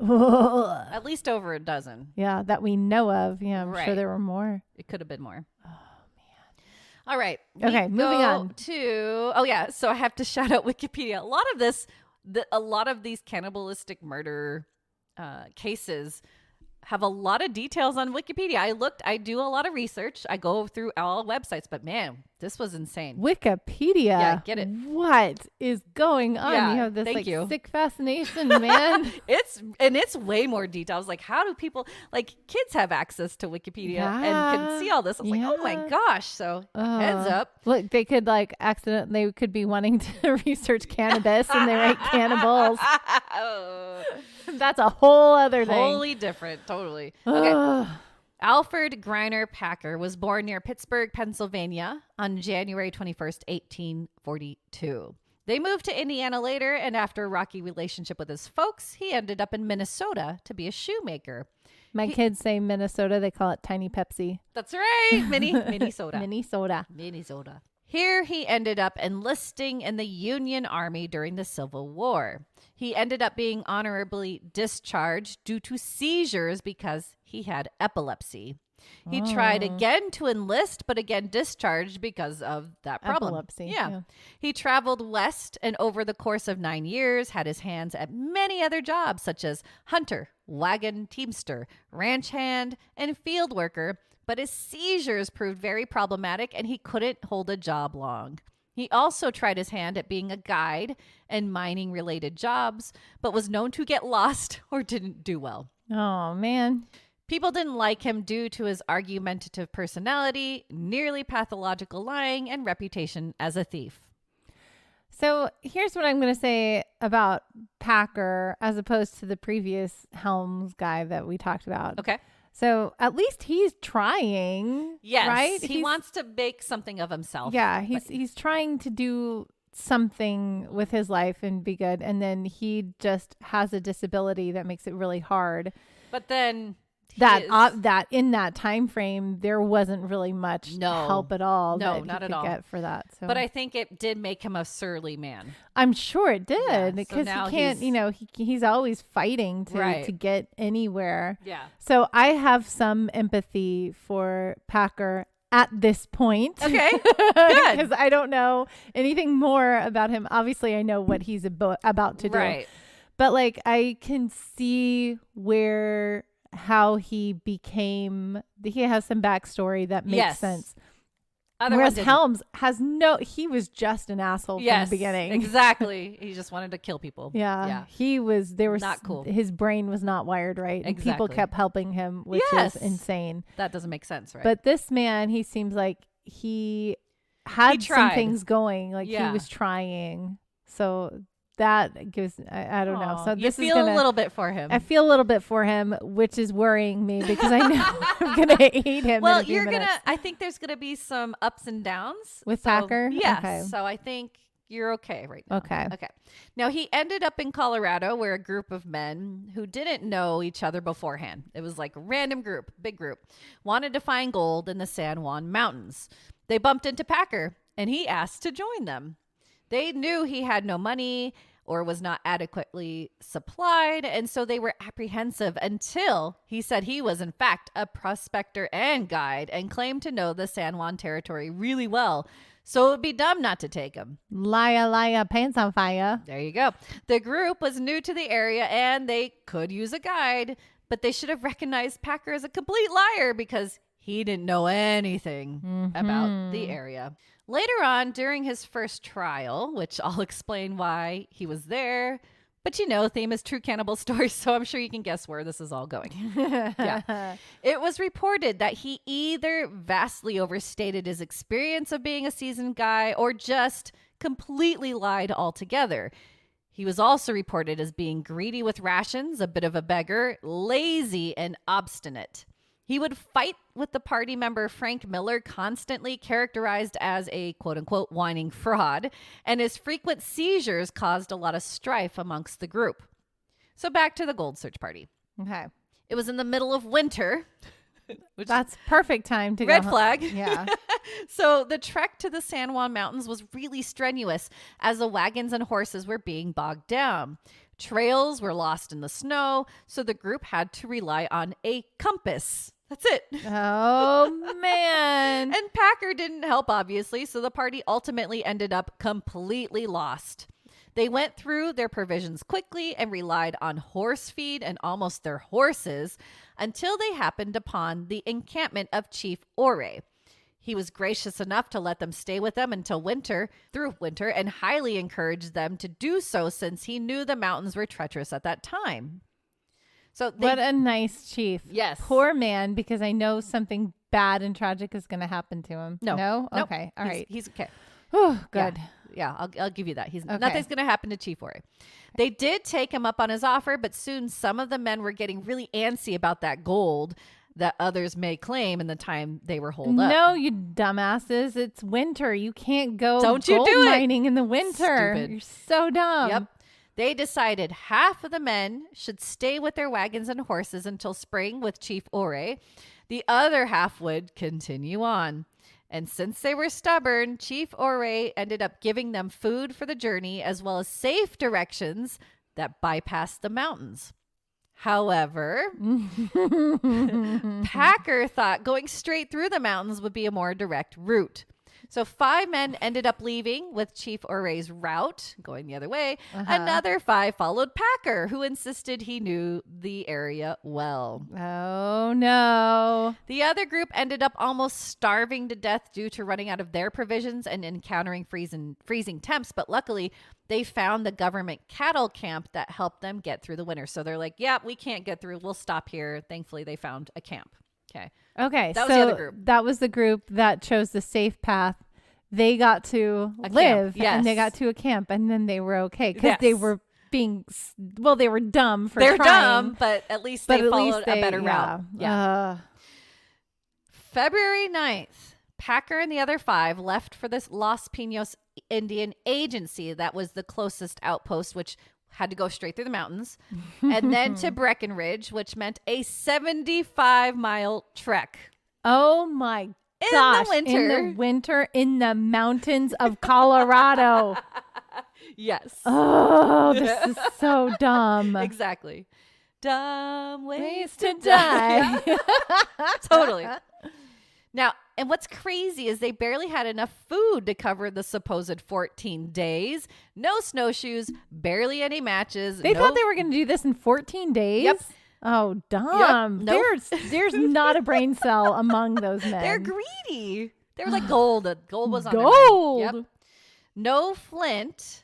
At least over a dozen. Yeah, that we know of. Yeah, I'm sure there were more. It could have been more. Oh, man. All right. Okay, moving on. So I have to shout out Wikipedia. A lot of these cannibalistic murder cases have a lot of details on Wikipedia. I do a lot of research. I go through all websites, but man, this was insane. Wikipedia. Yeah, get it. What is going on? Yeah, you have this sick fascination, man. It's way more details. Like, how do people, like, kids have access to Wikipedia and can see all this? I was like, oh my gosh. So heads up. Look, they could they could be wanting to research cannabis and they write Cannibals. That's a whole other thing. Totally different. Totally. Okay. Alfred Greiner Packer was born near Pittsburgh, Pennsylvania on January 21st, 1842. They moved to Indiana later, and after a rocky relationship with his folks, he ended up in Minnesota to be a shoemaker. My kids say Minnesota. They call it Tiny Pepsi. That's right. Minnesota. Minnesota. Here he ended up enlisting in the Union Army during the Civil War. He ended up being honorably discharged due to seizures because he had epilepsy. He tried again to enlist, but again discharged because of that problem. Epilepsy. Yeah. He traveled west and over the course of 9 years had his hands at many other jobs such as hunter, wagon teamster, ranch hand, and field worker, but his seizures proved very problematic and he couldn't hold a job long. He also tried his hand at being a guide and mining related jobs, but was known to get lost or didn't do well. Oh, man. People didn't like him due to his argumentative personality, nearly pathological lying, and reputation as a thief. So here's what I'm going to say about Packer as opposed to the previous Helms guy that we talked about. Okay. So at least he's trying. Yes. Right? He wants to make something of himself. Yeah. He's trying to do something with his life and be good. And then he just has a disability that makes it really hard. But then that in that time frame, there wasn't really much help at all. No, not at all. Get for that. So. But I think it did make him a surly man. I'm sure it did because so he can't. He's always fighting to get anywhere. Yeah. So I have some empathy for Packer at this point. Okay. Good. Because I don't know anything more about him. Obviously, I know what he's about to do. Right. But like, I can see how he has some backstory that makes sense. Whereas Helms he was just an asshole from the beginning. Exactly. He just wanted to kill people. Yeah. They were not cool. His brain was not wired right. And people kept helping him, which is insane. That doesn't make sense, right? But this man, he seems like he had some things going. Like he was trying. So that gives, I don't know. So you feel a little bit for him. I feel a little bit for him, which is worrying me because I know I'm going to hate him. Well, I think there's going to be some ups and downs. With Packer? Yes. Okay. So I think you're okay right now. Okay. Now, he ended up in Colorado where a group of men who didn't know each other beforehand, it was like a random group, big group, wanted to find gold in the San Juan Mountains. They bumped into Packer and he asked to join them. They knew he had no money or was not adequately supplied, and so they were apprehensive until he said he was, in fact, a prospector and guide and claimed to know the San Juan territory really well. So it would be dumb not to take him. Liar, pants on fire. There you go. The group was new to the area, and they could use a guide, but they should have recognized Packer as a complete liar because he didn't know anything about the area. Later on, during his first trial, which I'll explain why he was there, but theme is true cannibal stories, so I'm sure you can guess where this is all going. Yeah. It was reported that he either vastly overstated his experience of being a seasoned guy or just completely lied altogether. He was also reported as being greedy with rations, a bit of a beggar, lazy, and obstinate. He would fight with the party member Frank Miller, constantly characterized as a quote-unquote whining fraud, and his frequent seizures caused a lot of strife amongst the group. So back to the gold search party. Okay. It was in the middle of winter. That's perfect time to red go flag. Yeah. So the trek to the San Juan Mountains was really strenuous as the wagons and horses were being bogged down. Trails were lost in the snow, so the group had to rely on a compass. That's it. Oh, man. And Packer didn't help, obviously, so the party ultimately ended up completely lost. They went through their provisions quickly and relied on horse feed and almost their horses until they happened upon the encampment of Chief Ore. He was gracious enough to let them stay with them through winter, and highly encouraged them to do so since he knew the mountains were treacherous at that time. So what a nice chief. Yes. Poor man, because I know something bad and tragic is going to happen to him. No? Nope. Okay. All right. He's okay. Oh, good. Yeah, I'll give you that. Okay. Nothing's going to happen to Chief Ore. They did take him up on his offer, but soon some of the men were getting really antsy about that gold that others may claim in the time they were holed up. No, you dumbasses. It's winter. You can't go Don't you gold do it. mining in the winter. Stupid. You're so dumb. Yep. They decided half of the men should stay with their wagons and horses until spring with Chief Ore. The other half would continue on. And since they were stubborn, Chief Ore ended up giving them food for the journey as well as safe directions that bypassed the mountains. However, Packer thought going straight through the mountains would be a more direct route. So 5 men ended up leaving with Chief Ore's route, going the other way. Another 5 followed Packer, who insisted he knew the area well. Oh, no. The other group ended up almost starving to death due to running out of their provisions and encountering freezing temps. But luckily, they found the government cattle camp that helped them get through the winter. So they're like, yeah, we can't get through. We'll stop here. Thankfully, they found a camp. Okay. That was the other group. That was the group that chose the safe path. They got to live and they got to a camp, and then they were okay because they were they were dumb for They're trying. dumb, but at least they followed a better route. Yeah. February 9th, Packer and the other 5 left for this Los Pinos Indian Agency. That was the closest outpost, which had to go straight through the mountains, and then to Breckenridge, which meant a 75-mile trek. Oh my gosh. In the winter in the mountains of Colorado. Yes. Oh, this is so dumb. Exactly. Dumb ways to die. Totally. Now, and what's crazy is they barely had enough food to cover the supposed 14 days. No snowshoes, barely any matches. They thought they were going to do this in 14 days? Yep. Oh, dumb. Yep. Nope. There's not a brain cell among those men. They're greedy. They were like gold. Gold was on gold. Their mind. Yep. No flint.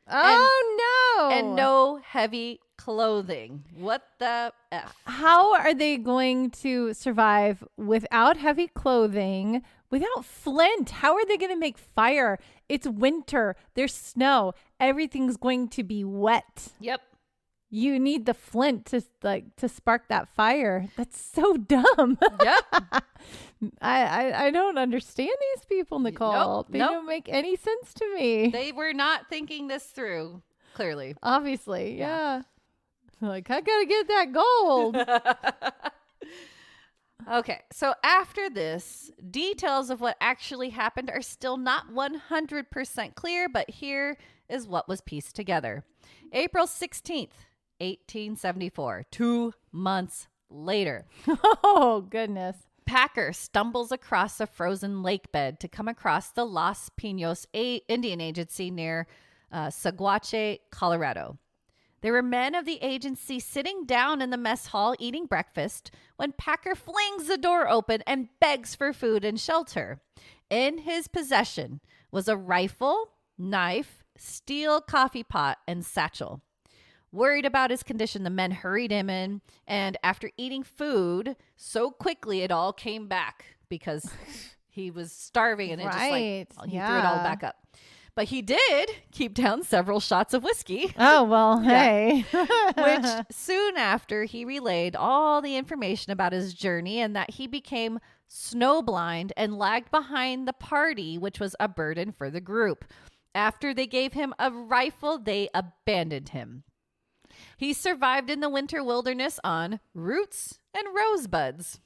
Oh, no. And no heavy clothing. What the F? How are they going to survive without heavy clothing, without flint? How are they going to make fire? It's winter. There's snow. Everything's going to be wet. Yep. You need the flint to spark that fire. That's so dumb. Yep. I don't understand these people, Nicole. They don't make any sense to me. They were not thinking this through, clearly. Obviously, yeah. Like, I gotta get that gold. Okay, so after this, details of what actually happened are still not 100% clear, but here is what was pieced together. April 16th, 1874, 2 months later. Oh, goodness. Packer stumbles across a frozen lake bed to come across the Los Pinos Indian Agency near Saguache, Colorado. There were men of the agency sitting down in the mess hall eating breakfast when Packer flings the door open and begs for food and shelter. In his possession was a rifle, knife, steel coffee pot, and satchel. Worried about his condition, the men hurried him in, and after eating food so quickly, it all came back because he was starving, and it just like he threw it all back up. But he did keep down several shots of whiskey. Oh, well, hey. Which soon after, he relayed all the information about his journey and that he became snowblind and lagged behind the party, which was a burden for the group. After they gave him a rifle, they abandoned him. He survived in the winter wilderness on roots and rosebuds.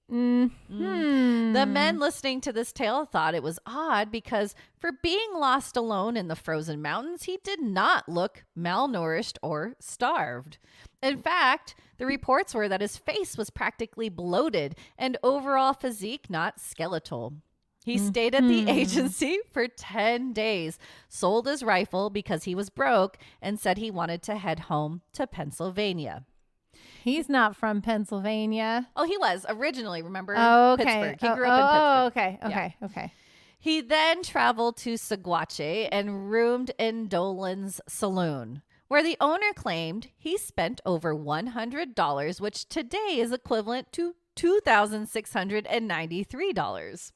The men listening to this tale thought it was odd because for being lost alone in the frozen mountains, he did not look malnourished or starved. In fact, the reports were that his face was practically bloated and overall physique not skeletal. He stayed at the agency for 10 days, sold his rifle because he was broke, and said he wanted to head home to Pennsylvania. He's not from Pennsylvania. Oh, he was originally, remember? Oh, okay. Pittsburgh. He grew up in Pittsburgh. Okay. Yeah. Okay. He then traveled to Saguache and roomed in Dolan's saloon, where the owner claimed he spent over $100, which today is equivalent to $2,693.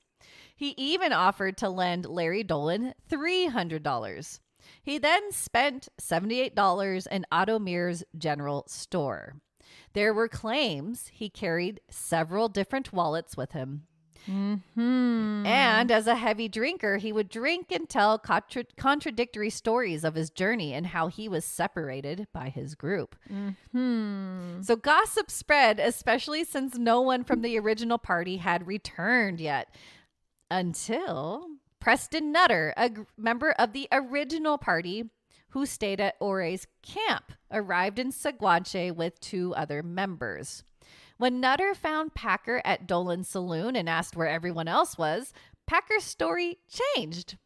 He even offered to lend Larry Dolan $300. He then spent $78 in Otto Mears' general store. There were claims he carried several different wallets with him. And as a heavy drinker, he would drink and tell contradictory stories of his journey and how he was separated by his group. So gossip spread, especially since no one from the original party had returned yet, until Preston Nutter, a member of the original party who stayed at Ore's camp, arrived in Saguache with 2 other members. When Nutter found Packer at Dolan's saloon and asked where everyone else was, Packer's story changed.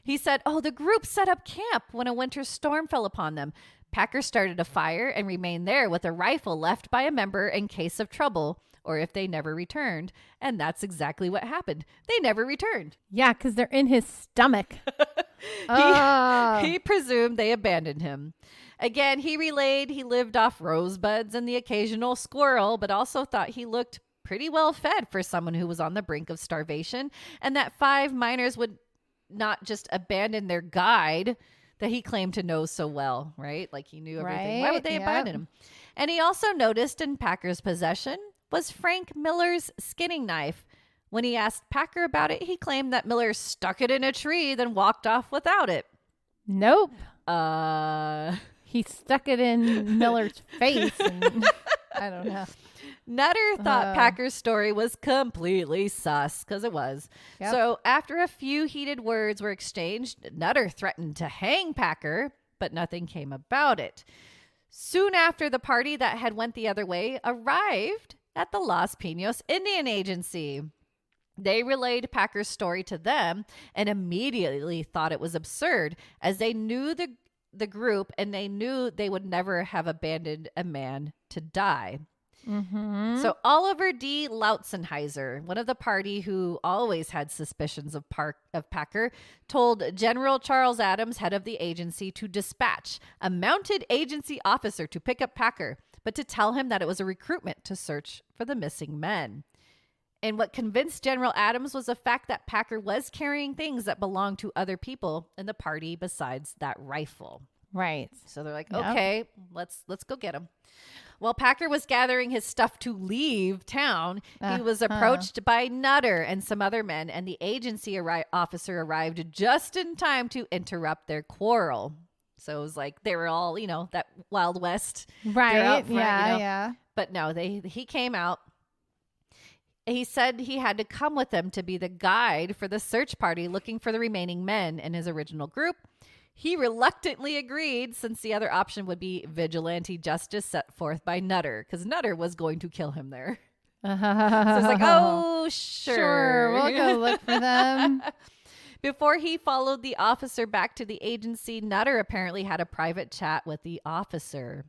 He said, the group set up camp when a winter storm fell upon them. Packer started a fire and remained there with a rifle left by a member in case of trouble, or if they never returned. And that's exactly what happened. They never returned. Yeah, because they're in his stomach. He presumed they abandoned him. Again, he relayed he lived off rosebuds and the occasional squirrel, but also thought he looked pretty well fed for someone who was on the brink of starvation, and that 5 miners would not just abandon their guide that he claimed to know so well, right? Like he knew everything. Why would they abandon him? And he also noticed in Packer's possession was Frank Miller's skinning knife. When he asked Packer about it, he claimed that Miller stuck it in a tree, then walked off without it. Nope. He stuck it in Miller's face. And I don't know. Nutter thought Packer's story was completely sus, because it was. Yep. So after a few heated words were exchanged, Nutter threatened to hang Packer, but nothing came about it. Soon after, the party that had went the other way arrived at the Los Pinos Indian Agency. They relayed Packer's story to them and immediately thought it was absurd, as they knew the group and they knew they would never have abandoned a man to die. So Oliver D. Lautzenheiser, one of the party who always had suspicions of Packer, told General Charles Adams, head of the agency, to dispatch a mounted agency officer to pick up Packer, but to tell him that it was a recruitment to search for the missing men. And what convinced General Adams was the fact that Packer was carrying things that belonged to other people in the party besides that rifle. Right. So they're like, okay, let's go get him. While Packer was gathering his stuff to leave town, he was approached by Nutter and some other men, and the agency officer arrived just in time to interrupt their quarrel. So it was like they were all, that Wild West. Right. Front, yeah. But no, he came out. He said he had to come with them to be the guide for the search party looking for the remaining men in his original group. He reluctantly agreed, since the other option would be vigilante justice set forth by Nutter, because Nutter was going to kill him there. So it's like, oh, sure. We'll go look for them. Before he followed the officer back to the agency, Nutter apparently had a private chat with the officer.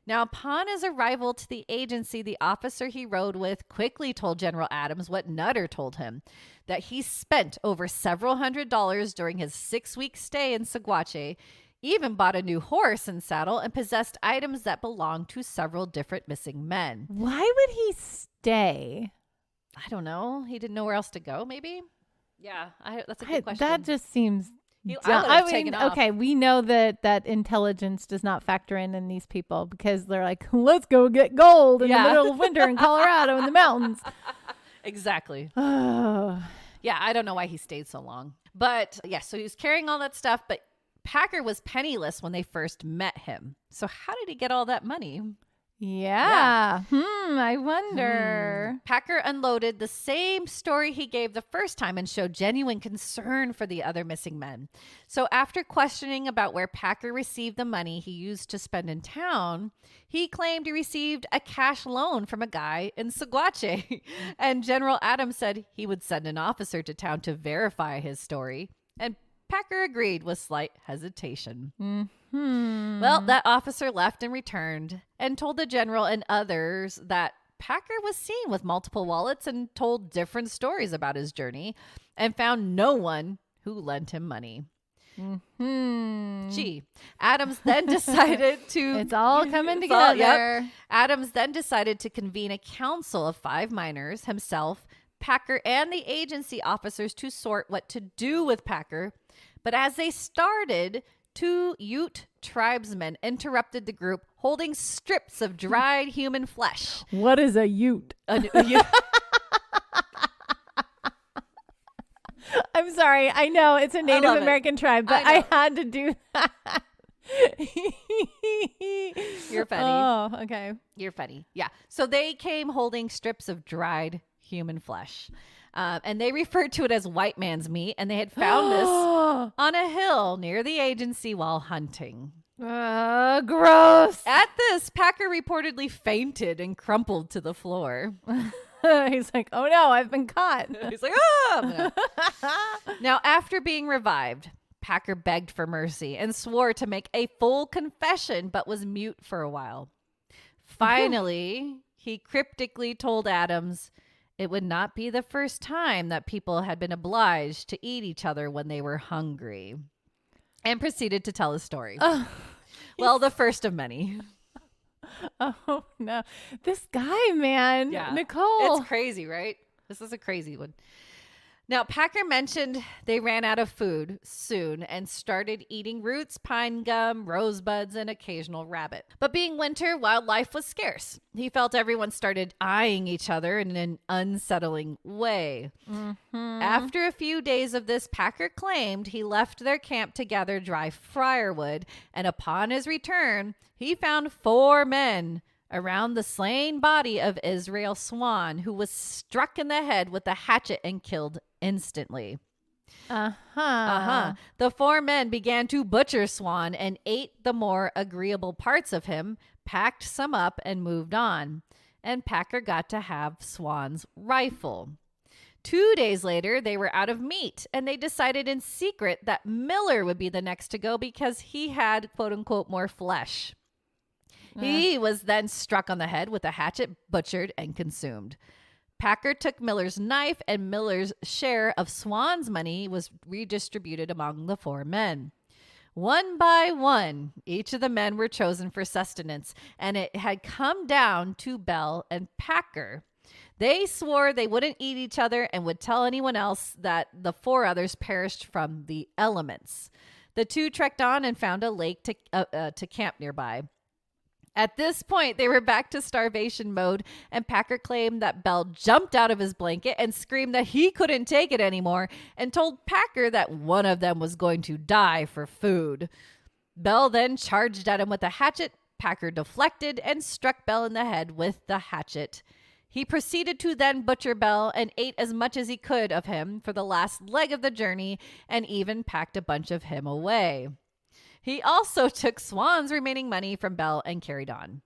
Now, upon his arrival to the agency, the officer he rode with quickly told General Adams what Nutter told him, that he spent over several $100s during his 6-week stay in Saguache, even bought a new horse and saddle, and possessed items that belonged to several different missing men. Why would he stay? I don't know. He didn't know where else to go, maybe? Yeah, that's a good question. That just seems... taken off. Okay, we know that intelligence does not factor in these people, because they're like, let's go get gold in the middle of winter in Colorado in the mountains. Exactly. Yeah, I don't know why he stayed so long. But yeah, so he was carrying all that stuff, but Packer was penniless when they first met him. So how did he get all that money? Yeah. I wonder. Packer unloaded the same story he gave the first time and showed genuine concern for the other missing men. So after questioning about where Packer received the money he used to spend in town, he claimed he received a cash loan from a guy in Saguache. And General Adams said he would send an officer to town to verify his story. And Packer agreed with slight hesitation. Well, that officer left and returned and told the general and others that Packer was seen with multiple wallets and told different stories about his journey and found no one who lent him money. Gee, Adams then decided to... It's all coming together. Adams then decided to convene a council of 5 miners, himself, Packer, and the agency officers to sort what to do with Packer. But as they started, 2 Ute tribesmen interrupted the group holding strips of dried human flesh. What is a Ute? I'm sorry. I know it's a Native American tribe, but I had to do that. You're funny. Oh, okay. You're funny. Yeah. So they came holding strips of dried human flesh. And they referred to it as white man's meat. And they had found this on a hill near the agency while hunting. Gross. At this, Packer reportedly fainted and crumpled to the floor. He's like, oh no, I've been caught. He's like, oh. Now, after being revived, Packer begged for mercy and swore to make a full confession, but was mute for a while. Finally, he cryptically told Adams it would not be the first time that people had been obliged to eat each other when they were hungry, and proceeded to tell his story. Well, the first of many. Oh, no. This guy, man. Yeah. Nicole. It's crazy, right? This is a crazy one. Now, Packer mentioned they ran out of food soon and started eating roots, pine gum, rosebuds, and occasional rabbit. But being winter, wildlife was scarce. He felt everyone started eyeing each other in an unsettling way. After a few days of this, Packer claimed he left their camp to gather dry firewood, and upon his return, he found 4 men around the slain body of Israel Swan, who was struck in the head with a hatchet and killed instantly. The 4 men began to butcher Swan and ate the more agreeable parts of him, packed some up, and moved on. And Packer got to have Swan's rifle. 2 days later, they were out of meat, and they decided in secret that Miller would be the next to go because he had, quote unquote, more flesh. He was then struck on the head with a hatchet, butchered, and consumed. Packer took Miller's knife, and Miller's share of Swan's money was redistributed among the 4 men. One by one, each of the men were chosen for sustenance, and it had come down to Bell and Packer. They swore they wouldn't eat each other and would tell anyone else that the 4 others perished from the elements. The 2 trekked on and found a lake to camp nearby. At this point, they were back to starvation mode, and Packer claimed that Bell jumped out of his blanket and screamed that he couldn't take it anymore and told Packer that one of them was going to die for food. Bell then charged at him with a hatchet. Packer deflected and struck Bell in the head with the hatchet. He proceeded to then butcher Bell and ate as much as he could of him for the last leg of the journey and even packed a bunch of him away. He also took Swan's remaining money from Bell and carried on.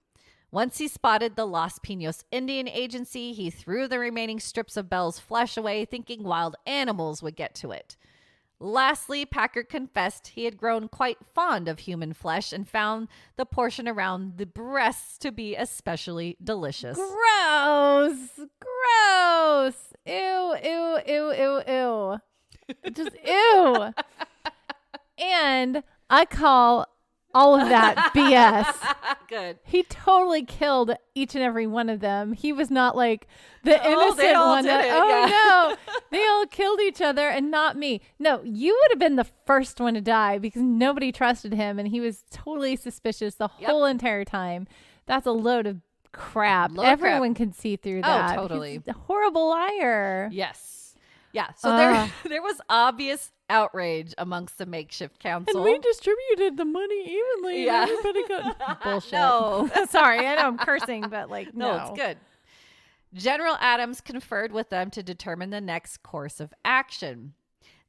Once he spotted the Los Pinos Indian Agency, he threw the remaining strips of Bell's flesh away, thinking wild animals would get to it. Lastly, Packer confessed he had grown quite fond of human flesh and found the portion around the breasts to be especially delicious. Gross. Gross. Ew, ew, ew, ew, ew. Just ew. And I call all of that BS. Good. He totally killed each and every one of them. He was not like the innocent one. No, they all killed each other and not me. No, you would have been the first one to die because nobody trusted him and he was totally suspicious the whole entire time. That's a load of crap. Everyone can see through that. Oh, totally. He's a horrible liar. Yes. Yeah. So there was obvious outrage amongst the makeshift council. And we distributed the money evenly. Yeah. And everybody got bullshit. No. Sorry, I know I'm cursing, but like, no. No, it's good. General Adams conferred with them to determine the next course of action.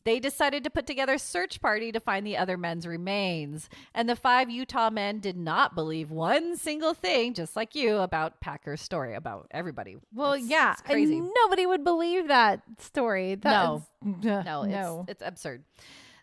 They decided to put together a search party to find the other men's remains. And the 5 Utah men did not believe one single thing, just like you, about Packer's story about everybody. Well, yeah. It's crazy. Nobody would believe that story. No. No. It's absurd.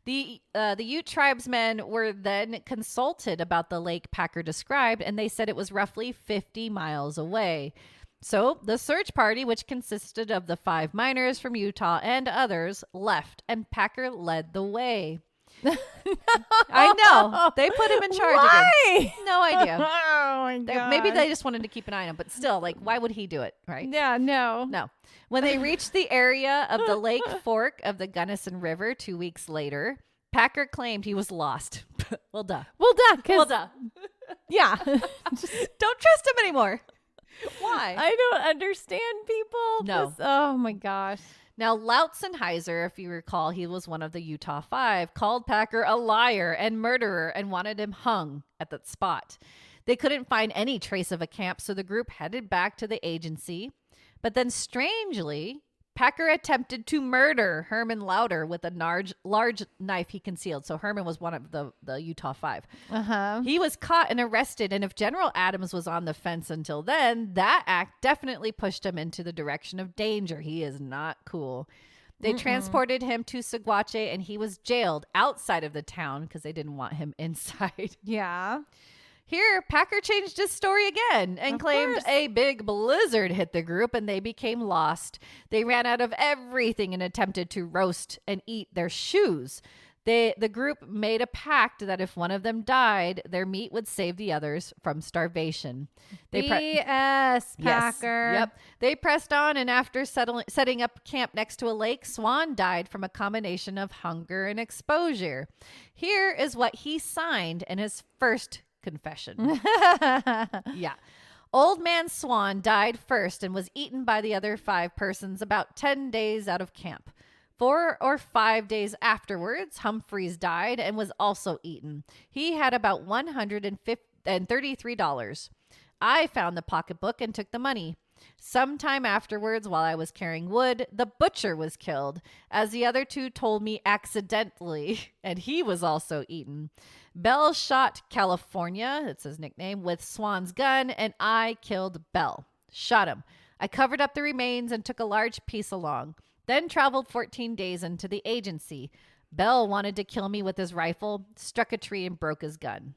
The Ute tribesmen were then consulted about the lake Packer described, and they said it was roughly 50 miles away. So the search party, which consisted of the 5 miners from Utah and others, left, and Packer led the way. I know. They put him in charge Why? again. No idea. Oh, my God. Maybe they just wanted to keep an eye on him, but still, like, why would he do it, right? Yeah, no. No. When they reached the area of the Lake Fork of the Gunnison River 2 weeks later, Packer claimed he was lost. Well, duh. Well, duh. Yeah. Don't trust him anymore. Why? I don't understand people. No. Oh, my gosh. Now, Lautzenheiser, if you recall, he was one of the Utah 5, called Packer a liar and murderer and wanted him hung at that spot. They couldn't find any trace of a camp, so the group headed back to the agency. But then, strangely, Packer attempted to murder Herman Lauder with a large knife he concealed. So Herman was one of the Utah 5. Uh-huh. He was caught and arrested, and if General Adams was on the fence until then, that act definitely pushed him into the direction of danger. He is not cool. They transported him to Saguache, and he was jailed outside of the town because they didn't want him inside. Yeah. Here, Packer changed his story again and claimed a big blizzard hit the group and they became lost. They ran out of everything and attempted to roast and eat their shoes. The group made a pact that if one of them died, their meat would save the others from starvation. BS, Packer. Yes, yep. They pressed on, and after setting up camp next to a lake, Swan died from a combination of hunger and exposure. Here is what he signed in his first confession. Yeah. Old man Swan died first and was eaten by the other 5 persons about 10 days out of camp. 4 or 5 days afterwards, Humphreys died and was also eaten. He had about $133. I found the pocketbook and took the money. Sometime afterwards, while I was carrying wood, the butcher was killed, as the other 2 told me accidentally, and he was also eaten. Bell shot California, that's his nickname, with Swan's gun, and I killed Bell. Shot him. I covered up the remains and took a large piece along, then traveled 14 days into the agency. Bell wanted to kill me with his rifle, struck a tree, and broke his gun.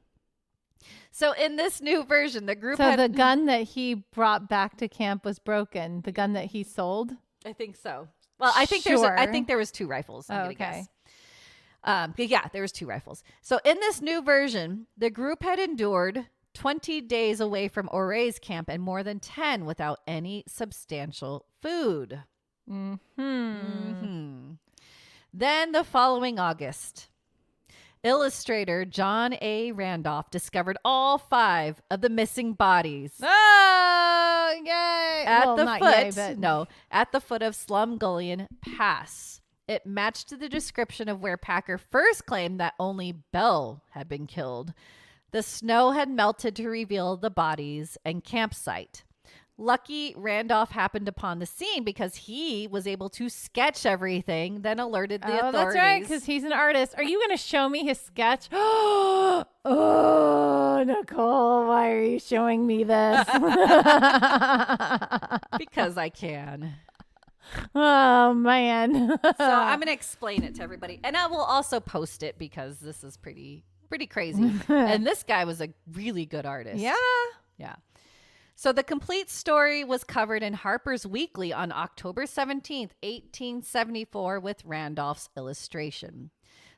So in this new version, the group the gun that he brought back to camp was broken. The gun that he sold? I think so. Well, I think there was 2 rifles. I'm gonna guess. Yeah, there was 2 rifles. So in this new version, the group had endured 20 days away from Oray's camp and more than 10 without any substantial food. Then the following August, illustrator John A. Randolph discovered all 5 of the missing bodies. Oh, yay! At the foot of Slumgullion Pass. It matched the description of where Packer first claimed that only Bell had been killed. The snow had melted to reveal the bodies and campsite. Lucky Randolph happened upon the scene because he was able to sketch everything, then alerted the authorities. That's right, because he's an artist. Are you going to show me his sketch? Oh, Nicole, why are you showing me this? Because I can. Oh, man. So I'm going to explain it to everybody. And I will also post it because this is pretty crazy. And this guy was a really good artist. Yeah. Yeah. So the complete story was covered in Harper's Weekly on October 17th, 1874 with Randolph's illustration.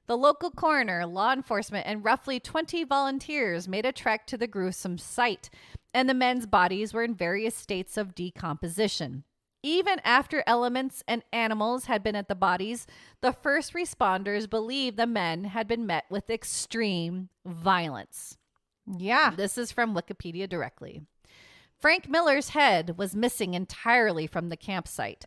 The local coroner, law enforcement, and roughly 20 volunteers made a trek to the gruesome site, and the men's bodies were in various states of decomposition. Even after elements and animals had been at the bodies, the first responders believed the men had been met with extreme violence. Yeah. This is from Wikipedia directly. Frank Miller's head was missing entirely from the campsite.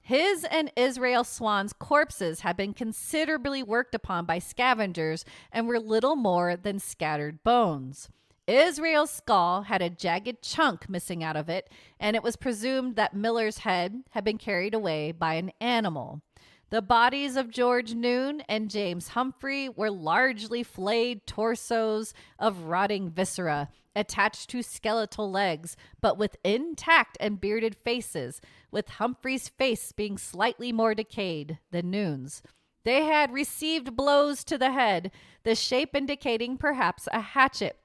His and Israel Swan's corpses had been considerably worked upon by scavengers and were little more than scattered bones. Israel's skull had a jagged chunk missing out of it, and it was presumed that Miller's head had been carried away by an animal. The bodies of George Noon and James Humphrey were largely flayed torsos of rotting viscera attached to skeletal legs, but with intact and bearded faces, with Humphrey's face being slightly more decayed than Noon's. They had received blows to the head, the shape indicating perhaps a hatchet,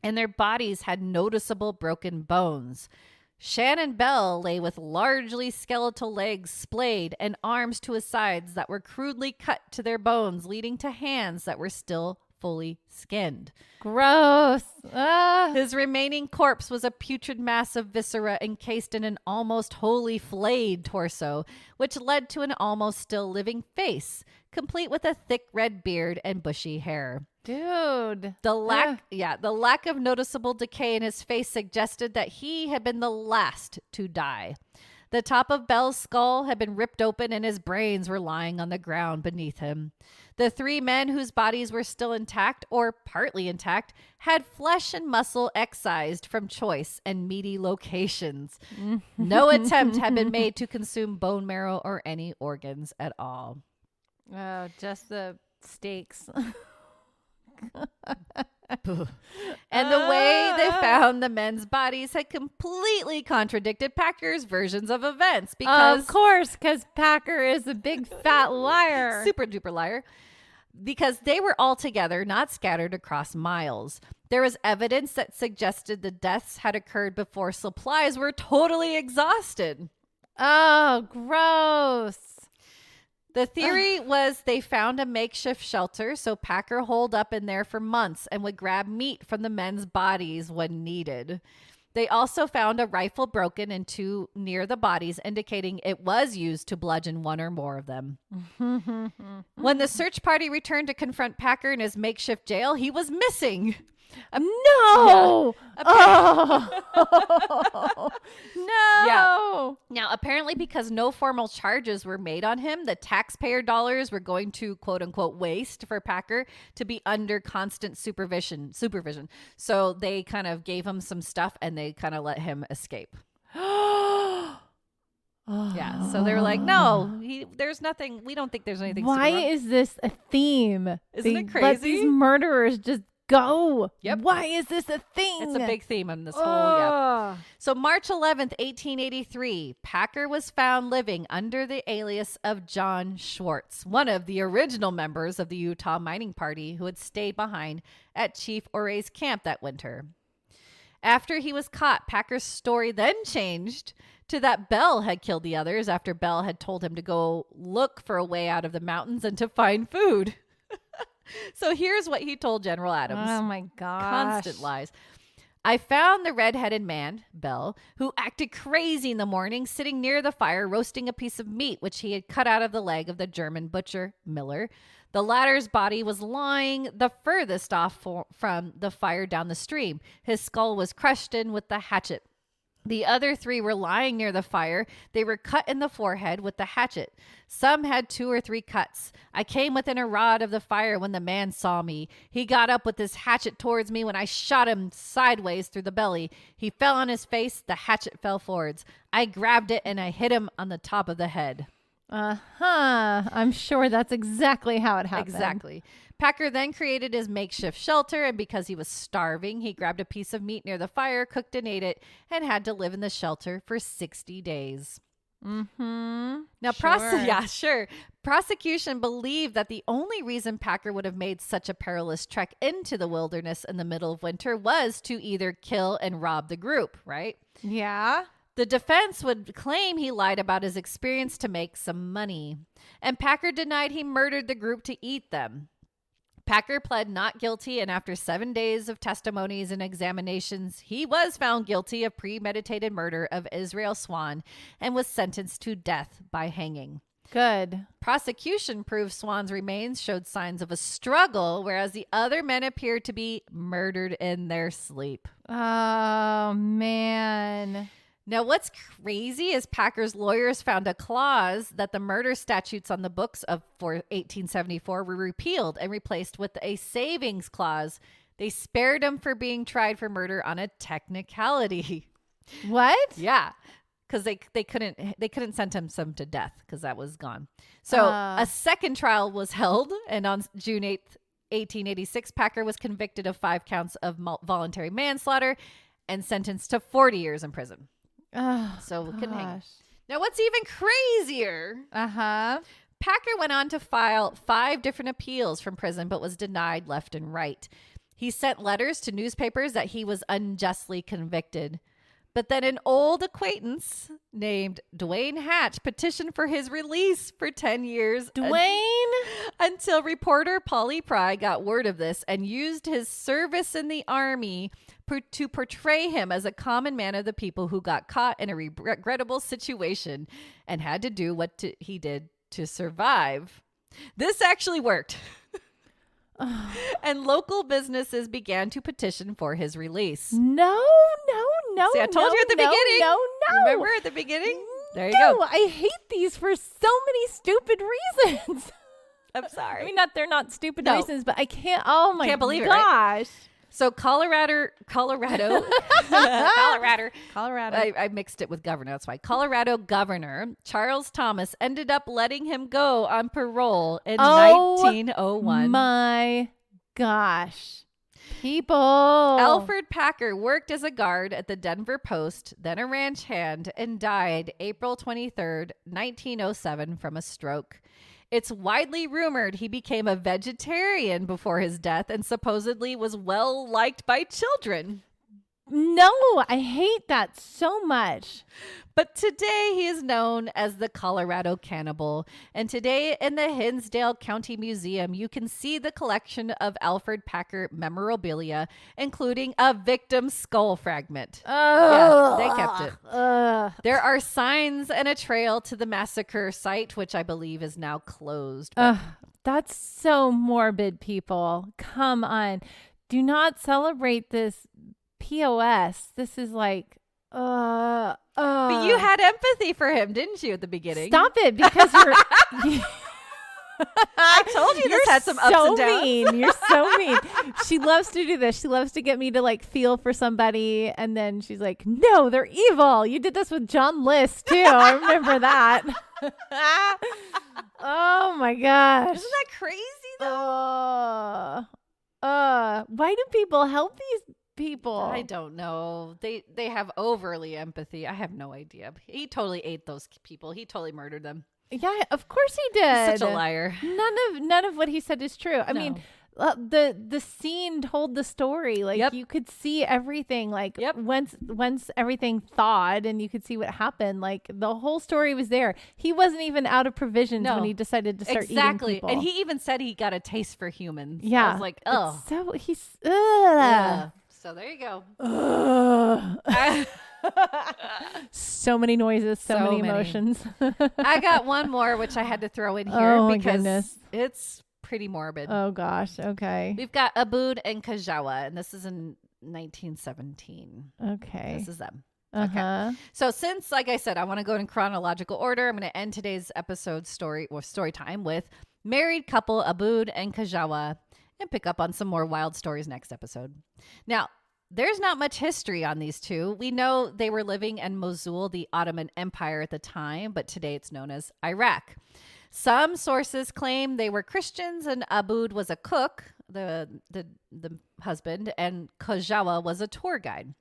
and their bodies had noticeable broken bones. Shannon Bell lay with largely skeletal legs splayed and arms to his sides that were crudely cut to their bones, leading to hands that were still fully skinned. Gross. His remaining corpse was a putrid mass of viscera encased in an almost wholly flayed torso, which led to an almost still living face, complete with a thick red beard and bushy hair. Dude. The lack of noticeable decay in his face suggested that he had been the last to die. The top of Bell's skull had been ripped open and his brains were lying on the ground beneath him. The three men whose bodies were still intact or partly intact had flesh and muscle excised from choice and meaty locations. No attempt had been made to consume bone marrow or any organs at all. Oh, just the steaks. And the way they found the men's bodies had completely contradicted Packer's versions of events because of course, because Packer is a big fat liar. Super duper liar. Because they were all together, not scattered across miles. There was evidence that suggested the deaths had occurred before supplies were totally exhausted. Oh, gross. The theory was they found a makeshift shelter, so Packer holed up in there for months and would grab meat from the men's bodies when needed. They also found a rifle broken in two near the bodies, indicating it was used to bludgeon one or more of them. When the search party returned to confront Packer in his makeshift jail, he was missing. No. Oh. No. Yeah. Now, apparently because no formal charges were made on him, the taxpayer dollars were going to quote unquote waste for Packer to be under constant supervision. So they kind of gave him some stuff and they kind of let him escape. Yeah. So they were like, no, there's nothing. We don't think there's anything. Why is this a theme? Isn't it crazy? Let these murderers just go. Yep. Why is this a thing? It's a big theme in this whole, yeah. So March 11th, 1883, Packer was found living under the alias of John Schwartz, one of the original members of the Utah mining party who had stayed behind at Chief Oray's camp that winter. After he was caught, Packer's story then changed to that Bell had killed the others after Bell had told him to go look for a way out of the mountains and to find food. So here's what he told General Adams. Oh, my gosh. Constant lies. I found the red-headed man, Bell, who acted crazy in the morning, sitting near the fire, roasting a piece of meat, which he had cut out of the leg of the German butcher, Miller. The latter's body was lying the furthest off from the fire down the stream. His skull was crushed in with the hatchet. The other three were lying near the fire. They were cut in the forehead with the hatchet. Some had 2 or 3 cuts. I came within a rod of the fire when the man saw me. He got up with his hatchet towards me when I shot him sideways through the belly. He fell on his face. The hatchet fell forwards. I grabbed it and I hit him on the top of the head. I'm sure that's exactly how it happened. Exactly. Packer then created his makeshift shelter, and because he was starving, he grabbed a piece of meat near the fire, cooked and ate it, and had to live in the shelter for 60 days. Now, prosecution believed that the only reason Packer would have made such a perilous trek into the wilderness in the middle of winter was to either kill and rob the group, right? Yeah. The defense would claim he lied about his experience to make some money, and Packer denied he murdered the group to eat them. Packer pled not guilty, and after 7 days of testimonies and examinations, he was found guilty of premeditated murder of Israel Swan and was sentenced to death by hanging. Good. Prosecution proved Swan's remains showed signs of a struggle, whereas the other men appeared to be murdered in their sleep. Oh, man. Now, what's crazy is Packer's lawyers found a clause that the murder statutes on the books for 1874 were repealed and replaced with a savings clause. They spared him for being tried for murder on a technicality. What? Yeah. Because they couldn't sentence him to death because that was gone. So a second trial was held, and on June 8th, 1886, Packer was convicted of 5 counts of voluntary manslaughter and sentenced to 40 years in prison. Oh, so gosh. couldn't hang. Now, what's even crazier? Packer went on to file 5 different appeals from prison, but was denied left and right. He sent letters to newspapers that he was unjustly convicted. But then an old acquaintance named Dwayne Hatch petitioned for his release for 10 years. Dwayne? Until reporter Polly Pry got word of this and used his service in the army to portray him as a common man of the people who got caught in a regrettable situation and had to do what he did to survive. This actually worked. And local businesses began to petition for his release. No. See, I told you at the beginning. No. Remember at the beginning? There you go. I hate these for so many stupid reasons. I'm sorry. I mean, they're not stupid reasons, but I can't. Oh my can't believe gosh. It, right? So Colorado. I mixed it with governor. That's why. Colorado Governor Charles Thomas ended up letting him go on parole in 1901. My gosh. People. Alfred Packer worked as a guard at the Denver Post, then a ranch hand, and died April 23rd, 1907 from a stroke. It's widely rumored he became a vegetarian before his death and supposedly was well liked by children. No, I hate that so much. But today he is known as the Colorado Cannibal. And today in the Hinsdale County Museum, you can see the collection of Alfred Packer memorabilia, including a victim skull fragment. Yeah, they kept it. There are signs and a trail to the massacre site, which I believe is now closed. That's so morbid, people. Come on. Do not celebrate this POS. This is like, But you had empathy for him, didn't you, at the beginning? Stop it, because you're... I told you this had some ups and downs. Mean. You're so mean. She loves to do this. She loves to get me to like feel for somebody. And then she's like, no, they're evil. You did this with John List too. I remember that. Oh my gosh. Isn't that crazy though? Why do people help these people? I don't know. They have overly empathy. I have no idea. He totally ate those people. He totally murdered them. Yeah, of course he did. He's such a liar. None of what he said is true. I mean, the scene told the story. Like you could see everything. Like once everything thawed and you could see what happened. Like the whole story was there. He wasn't even out of provisions when he decided to start eating people. And he even said he got a taste for humans. Yeah, I was like, oh, so he's So there you go. So many noises, so many emotions. I got one more, which I had to throw in here because it's pretty morbid. Oh gosh. Okay. We've got Abood and Kajawa, and this is in 1917. Okay. This is them. Okay. So since, like I said, I want to go in chronological order, I'm going to end today's episode story time with married couple Abood and Kajawa and pick up on some more wild stories next episode. Now, there's not much history on these two. We know they were living in Mosul, the Ottoman Empire at the time, but today it's known as Iraq. Some sources claim they were Christians and Abood was a cook, the husband, and Kajawa was a tour guide.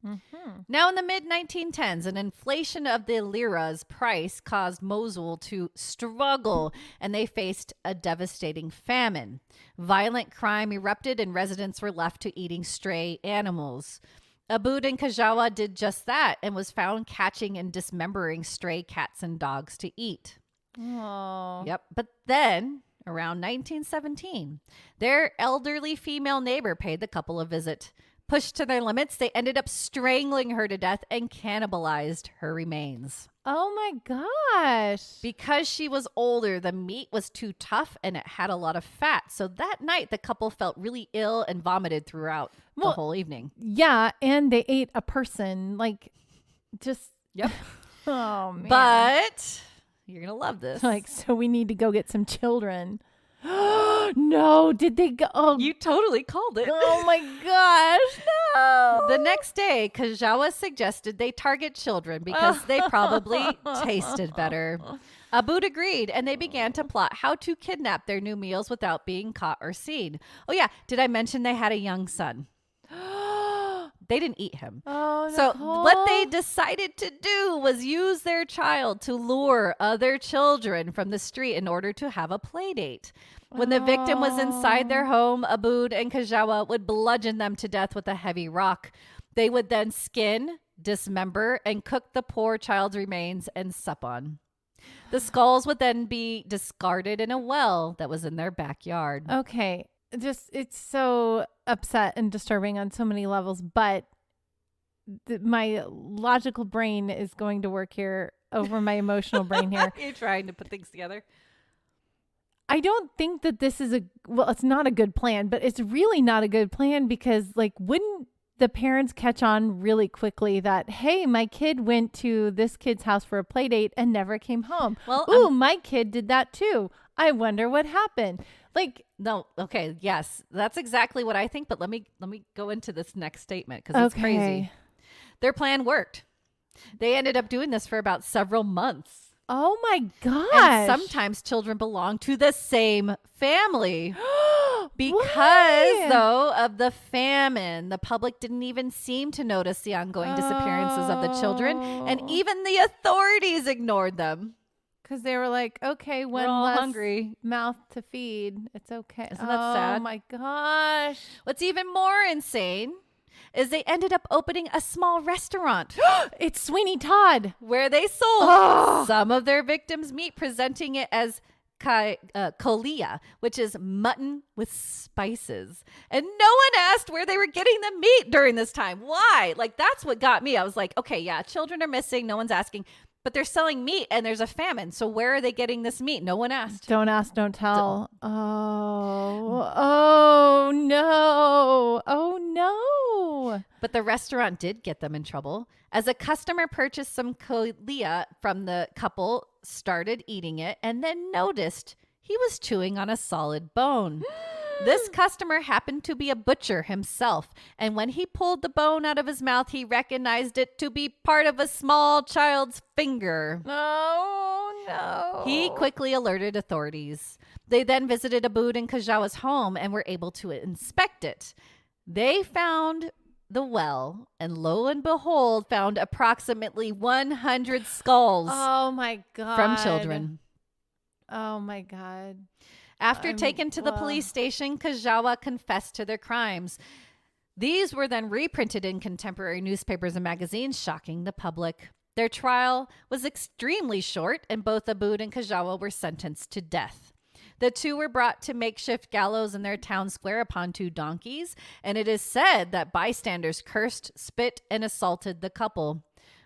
Mm-hmm. Now in the mid-1910s, an inflation of the lira's price caused Mosul to struggle, and they faced a devastating famine. Violent crime erupted, and residents were left to eating stray animals. Abood and Kajawa did just that and was found catching and dismembering stray cats and dogs to eat. Oh. Yep. But then, around 1917, their elderly female neighbor paid the couple a visit. Pushed to their limits, they ended up strangling her to death and cannibalized her remains. Oh my gosh. Because she was older, the meat was too tough and it had a lot of fat. So that night, the couple felt really ill and vomited throughout the whole evening. Yeah, and they ate a person. Like, Just, Yep. oh, man. But you're going to love this. Like, so we need to go get some children. No, did they go? Oh, You totally called it. oh my gosh. No. The next day, Kajawa suggested they target children because they probably tasted better. Abood agreed, and they began to plot how to kidnap their new meals without being caught or seen. Oh, yeah. Did I mention they had a young son? They didn't eat him. Oh, So Nicole. what they decided to do was use their child to lure other children from the street in order to have a play date. When the victim was inside their home, Abood and Kajawa would bludgeon them to death with a heavy rock. They would then skin, dismember, and cook the poor child's remains and sup on. The skulls would then be discarded in a well that was in their backyard. Okay. Just, it's so upset and disturbing on so many levels, but my logical brain is going to work here over my emotional brain here. You're trying to put things together. I don't think that this is it's not a good plan, but it's really not a good plan because, like, wouldn't the parents catch on really quickly that, hey, my kid went to this kid's house for a play date and never came home. Well, ooh, my kid did that too. I wonder what happened. Like, no, okay, yes, that's exactly what I think. But let me go into this next statement because it's crazy. Their plan worked. They ended up doing this for about several months. Oh my gosh. And sometimes children belong to the same family. Because, Why? though, of the famine, the public didn't even seem to notice the ongoing disappearances of the children, and even the authorities ignored them. Because they were like, okay, We're one all less hungry. mouth to feed. It's okay. Isn't that sad? Oh my gosh. What's even more insane is they ended up opening a small restaurant It's Sweeney Todd. where they sold some of their victims' meat, presenting it as kolia, which is mutton with spices. And no one asked where they were getting the meat during this time. Why? Like, that's what got me. I was like, okay, yeah, children are missing. No one's asking. But they're selling meat and there's a famine. So where are they getting this meat? No one asked. Don't ask, don't tell. Oh no. Oh no. But the restaurant did get them in trouble. As a customer purchased some kolia from the couple, started eating it, and then noticed he was chewing on a solid bone. This customer happened to be a butcher himself, and when he pulled the bone out of his mouth, he recognized it to be part of a small child's finger. Oh no. He quickly alerted authorities. They then visited Abood and Kajawa's home and were able to inspect it. They found the well, and lo and behold, found approximately 100 skulls Oh my God. from children. Oh my God. After taken to the police station, Kajawa confessed to their crimes. These were then reprinted in contemporary newspapers and magazines, shocking the public. Their trial was extremely short, and both Abood and Kajawa were sentenced to death. The two were brought to makeshift gallows in their town square upon 2 donkeys, and it is said that bystanders cursed, spit, and assaulted the couple.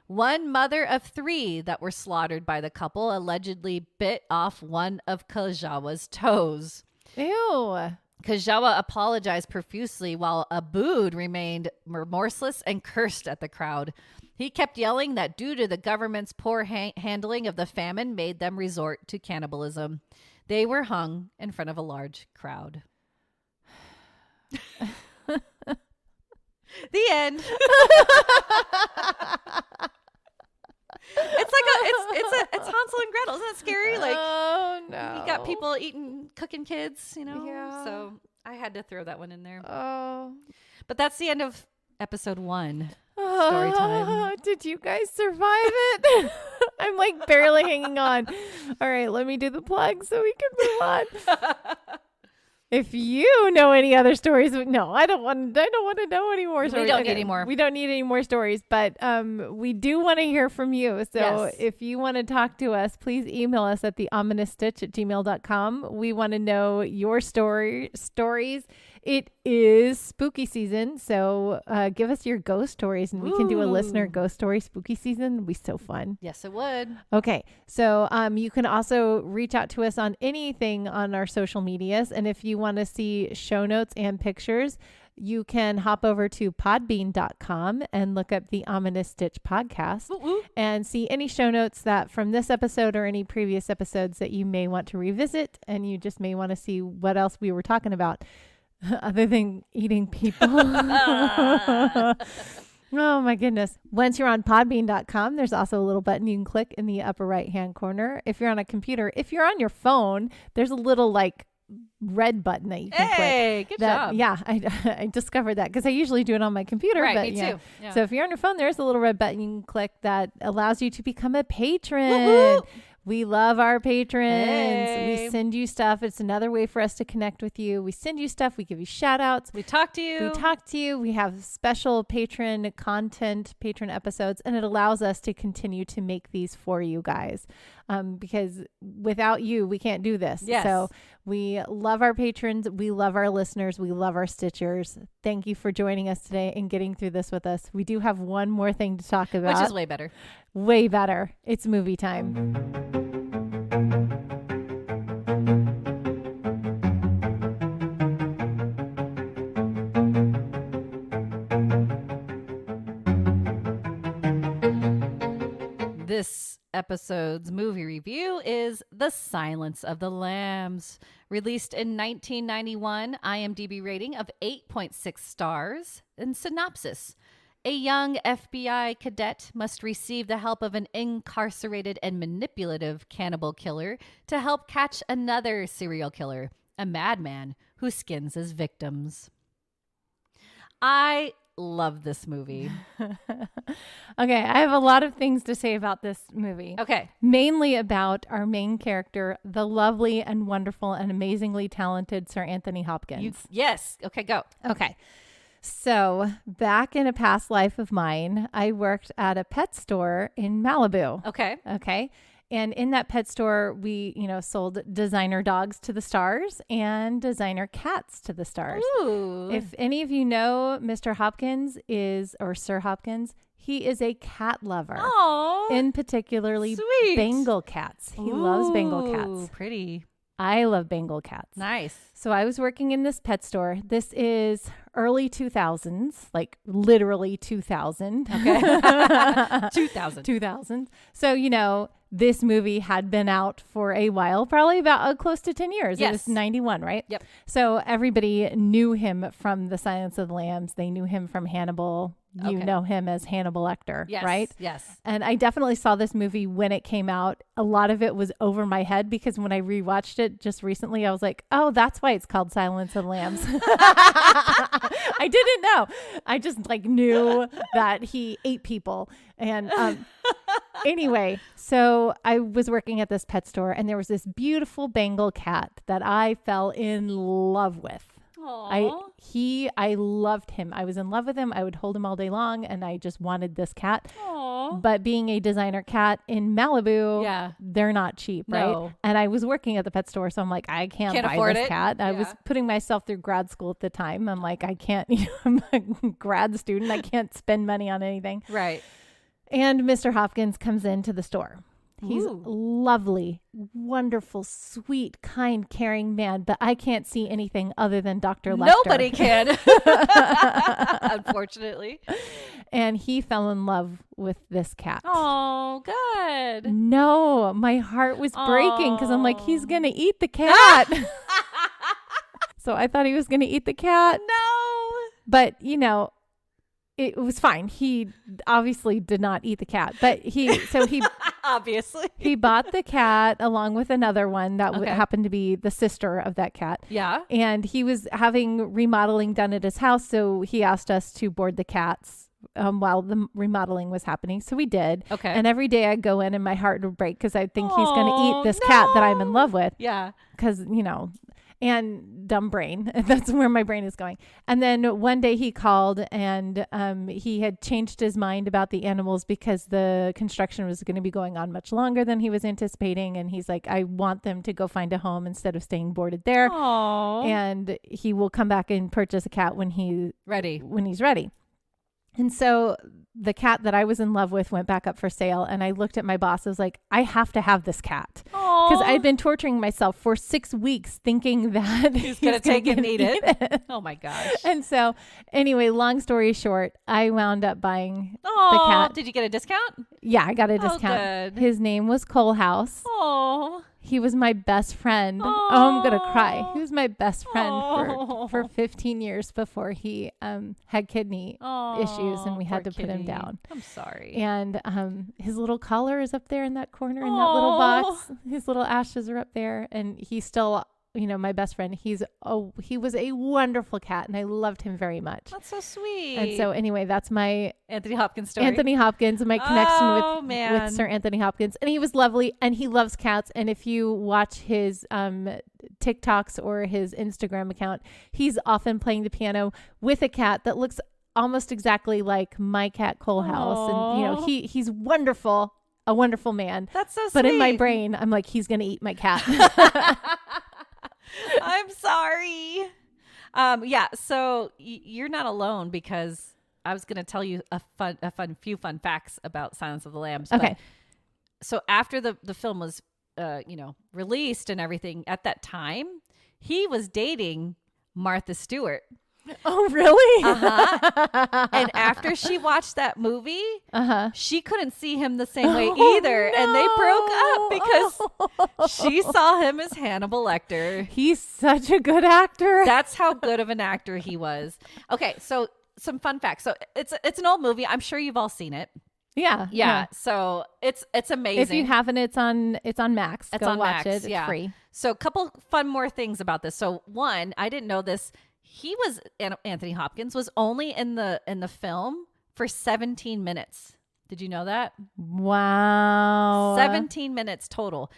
One mother of 3 that were slaughtered by the couple allegedly bit off one of Kajawa's toes. Ew. Kajawa apologized profusely while Abood remained remorseless and cursed at the crowd. He kept yelling that due to the government's poor handling of the famine made them resort to cannibalism. They were hung in front of a large crowd. The end. It's Hansel and Gretel. Isn't that scary? Like, oh no. you got people cooking kids, Yeah. So I had to throw that one in there. Oh. But that's the end of episode 1. Story time. Did you guys survive it? I'm like barely hanging on. All right, let me do the plug so we can move on. If you know any other stories, no, I don't want to know any more stories. We don't need any more. We don't need any more stories, but we do want to hear from you. So Yes. if you want to talk to us, please email us at theominousstitch@gmail.com. We want to know your stories. It is spooky season, so give us your ghost stories, and we can do a listener ghost story spooky season. It'd be so fun. Yes, it would. Okay, so you can also reach out to us on anything on our social medias, and if you want to see show notes and pictures, You can hop over to podbean.com and look up the Ominous Stitch podcast and see any show notes that from this episode or any previous episodes that you may want to revisit. And you just may want to see what else we were talking about other than eating people. Oh my goodness. Once you're on podbean.com, there's also a little button you can click in the upper right hand corner. If you're on a computer, if you're on your phone, there's a little like red button that you can click. Hey, good job. Yeah, I discovered that because I usually do it on my computer. Right, but me too. Yeah. So if you're on your phone, there's a little red button you can click that allows you to become a patron. Woo-hoo! We love our patrons. Hey. We send you stuff. It's another way for us to connect with you. We send you stuff. We give you shout outs. We talk to you. We have special patron content, patron episodes, and it allows us to continue to make these for you guys. Because without you, we can't do this. Yes. So we love our patrons. We love our listeners. We love our stitchers. Thank you for joining us today and getting through this with us. We do have one more thing to talk about. Which is way better. Way better. It's movie time. This episode's movie review is The Silence of the Lambs. Released in 1991, IMDb rating of 8.6 stars. And synopsis: a young FBI cadet must receive the help of an incarcerated and manipulative cannibal killer to help catch another serial killer, a madman who skins his victims. I love this movie. Okay, I have a lot of things to say about this movie. Okay. Mainly about our main character, the lovely and wonderful and amazingly talented Sir Anthony Hopkins. Yes. Okay, go. Okay. So back in a past life of mine, I worked at a pet store in Malibu. Okay. Okay. And in that pet store, we, sold designer dogs to the stars and designer cats to the stars. Ooh. If any of you know Mr. Hopkins or Sir Hopkins, he is a cat lover. Oh. In particularly Sweet. Bengal cats. He loves Bengal cats. Pretty. I love Bengal cats. Nice. So I was working in this pet store. This is early 2000s, like literally 2000. Okay. 2000. 2000. So, this movie had been out for a while, probably about close to 10 years. Yes. It was 91, right? Yep. So everybody knew him from The Silence of the Lambs. They knew him from Hannibal. You know him as Hannibal Lecter, Yes. right? Yes. And I definitely saw this movie when it came out. A lot of it was over my head because when I rewatched it just recently, I was like, oh, that's why it's called Silence of the Lambs. I didn't know. I just knew that he ate people. And anyway, so I was working at this pet store and there was this beautiful Bengal cat that I fell in love with. Aww. I loved him. I was in love with him. I would hold him all day long and I just wanted this cat. Aww. But being a designer cat in Malibu, Yeah. they're not cheap, right? No. And I was working at the pet store, so I'm like, I can't buy afford this it. cat. I was Yeah. putting myself through grad school at the time. I'm like, I can't, I'm a grad student. I can't spend money on anything. Right. And Mr. Hopkins comes into the store. He's Ooh. lovely, wonderful, sweet, kind, caring man, but I can't see anything other than Dr. Lecter. Nobody can. Unfortunately. And he fell in love with this cat. Oh, good. No, my heart was breaking because I'm like, he's going to eat the cat. So I thought he was going to eat the cat. No. But, it was fine. He obviously did not eat the cat, but he Obviously. he bought the cat along with another one that Okay. happened to be the sister of that cat. Yeah. And he was having remodeling done at his house. So he asked us to board the cats while the remodeling was happening. So we did. Okay. And every day I'd go in and my heart would break because I think he's going to Oh, eat this cat that I'm in love with. Yeah. Because, and dumb brain. That's where my brain is going. And then one day he called and he had changed his mind about the animals because the construction was going to be going on much longer than he was anticipating. And he's like, I want them to go find a home instead of staying boarded there. Oh. And he will come back and purchase a cat when he's Ready. ready. And so the cat that I was in love with went back up for sale, and I looked at my boss. I was like, I have to have this cat because I'd been torturing myself for 6 weeks thinking that he's going to take and eat it. Oh my gosh. And so anyway, long story short, I wound up buying the cat. Did you get a discount? Yeah, I got a discount. His name was Cole House. Oh. He was my best friend. Oh, I'm going to cry. He was my best friend for 15 years before he had kidney issues, and we had to put him down. I'm sorry. And his little collar is up there in that corner in that little box. His little ashes are up there, and he's still, my best friend. He was a wonderful cat, and I loved him very much. That's so sweet. And so anyway, that's my Anthony Hopkins story. Anthony Hopkins and my connection with Sir Anthony Hopkins. And he was lovely, and he loves cats. And if you watch his TikToks or his Instagram account, he's often playing the piano with a cat that looks almost exactly like my cat Cole House. And he's wonderful, a wonderful man. That's so sweet. But in my brain, I'm like, he's going to eat my cat. I'm sorry. So you're not alone, because I was going to tell you a few fun facts about Silence of the Lambs. Okay. So after the film was, released and everything, at that time, he was dating Martha Stewart. Oh, really? And after she watched that movie, she couldn't see him the same way either. No. And they broke up because she saw him as Hannibal Lecter. He's such a good actor. That's how good of an actor he was. Okay, so some fun facts. So it's an old movie. I'm sure you've all seen it. Yeah. So it's amazing. If you haven't, it's on Max. Go watch it. It's free. So a couple fun more things about this. So one, I didn't know this. Anthony Hopkins was only in the film for 17 minutes. Did you know that? Wow. 17 minutes total.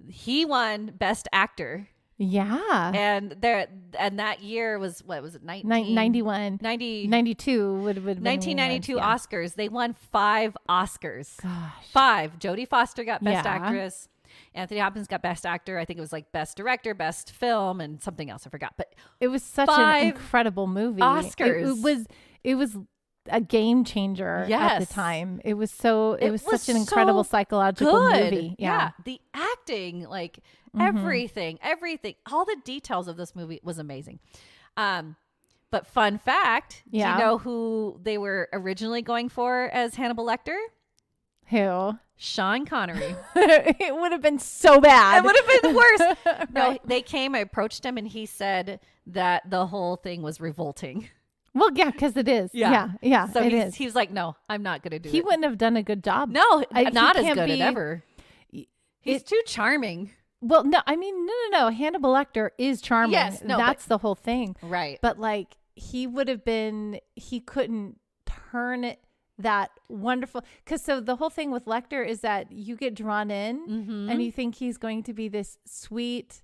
He won Best Actor. Yeah. And that year was, what was it? 91. 92 would have been 1992 Oscars. They won 5 Oscars. Gosh. 5. Jodie Foster got Best Actress. Anthony Hopkins got Best Actor. I think it was like Best Director, Best Film, and something else. I forgot. But it was such an incredible movie. Oscars. It was a game changer at the time. It was such an incredible psychological movie. Yeah. The acting, like everything, all the details of this movie was amazing. But fun fact, do you know who they were originally going for as Hannibal Lecter? Who? Sean Connery. It would have been so bad. It would have been worse. No, they came, I approached him, and he said that the whole thing was revolting. Well, yeah, because it is. Yeah. So it is. He was like, no, I'm not going to do it. He wouldn't have done a good job. No, not as good as ever. He's too charming. Well, no, I mean, no. Hannibal Lecter is charming. Yes, that's the whole thing. Right. But like, he couldn't turn it that wonderful. Because so the whole thing with Lecter is that you get drawn in and you think he's going to be this sweet,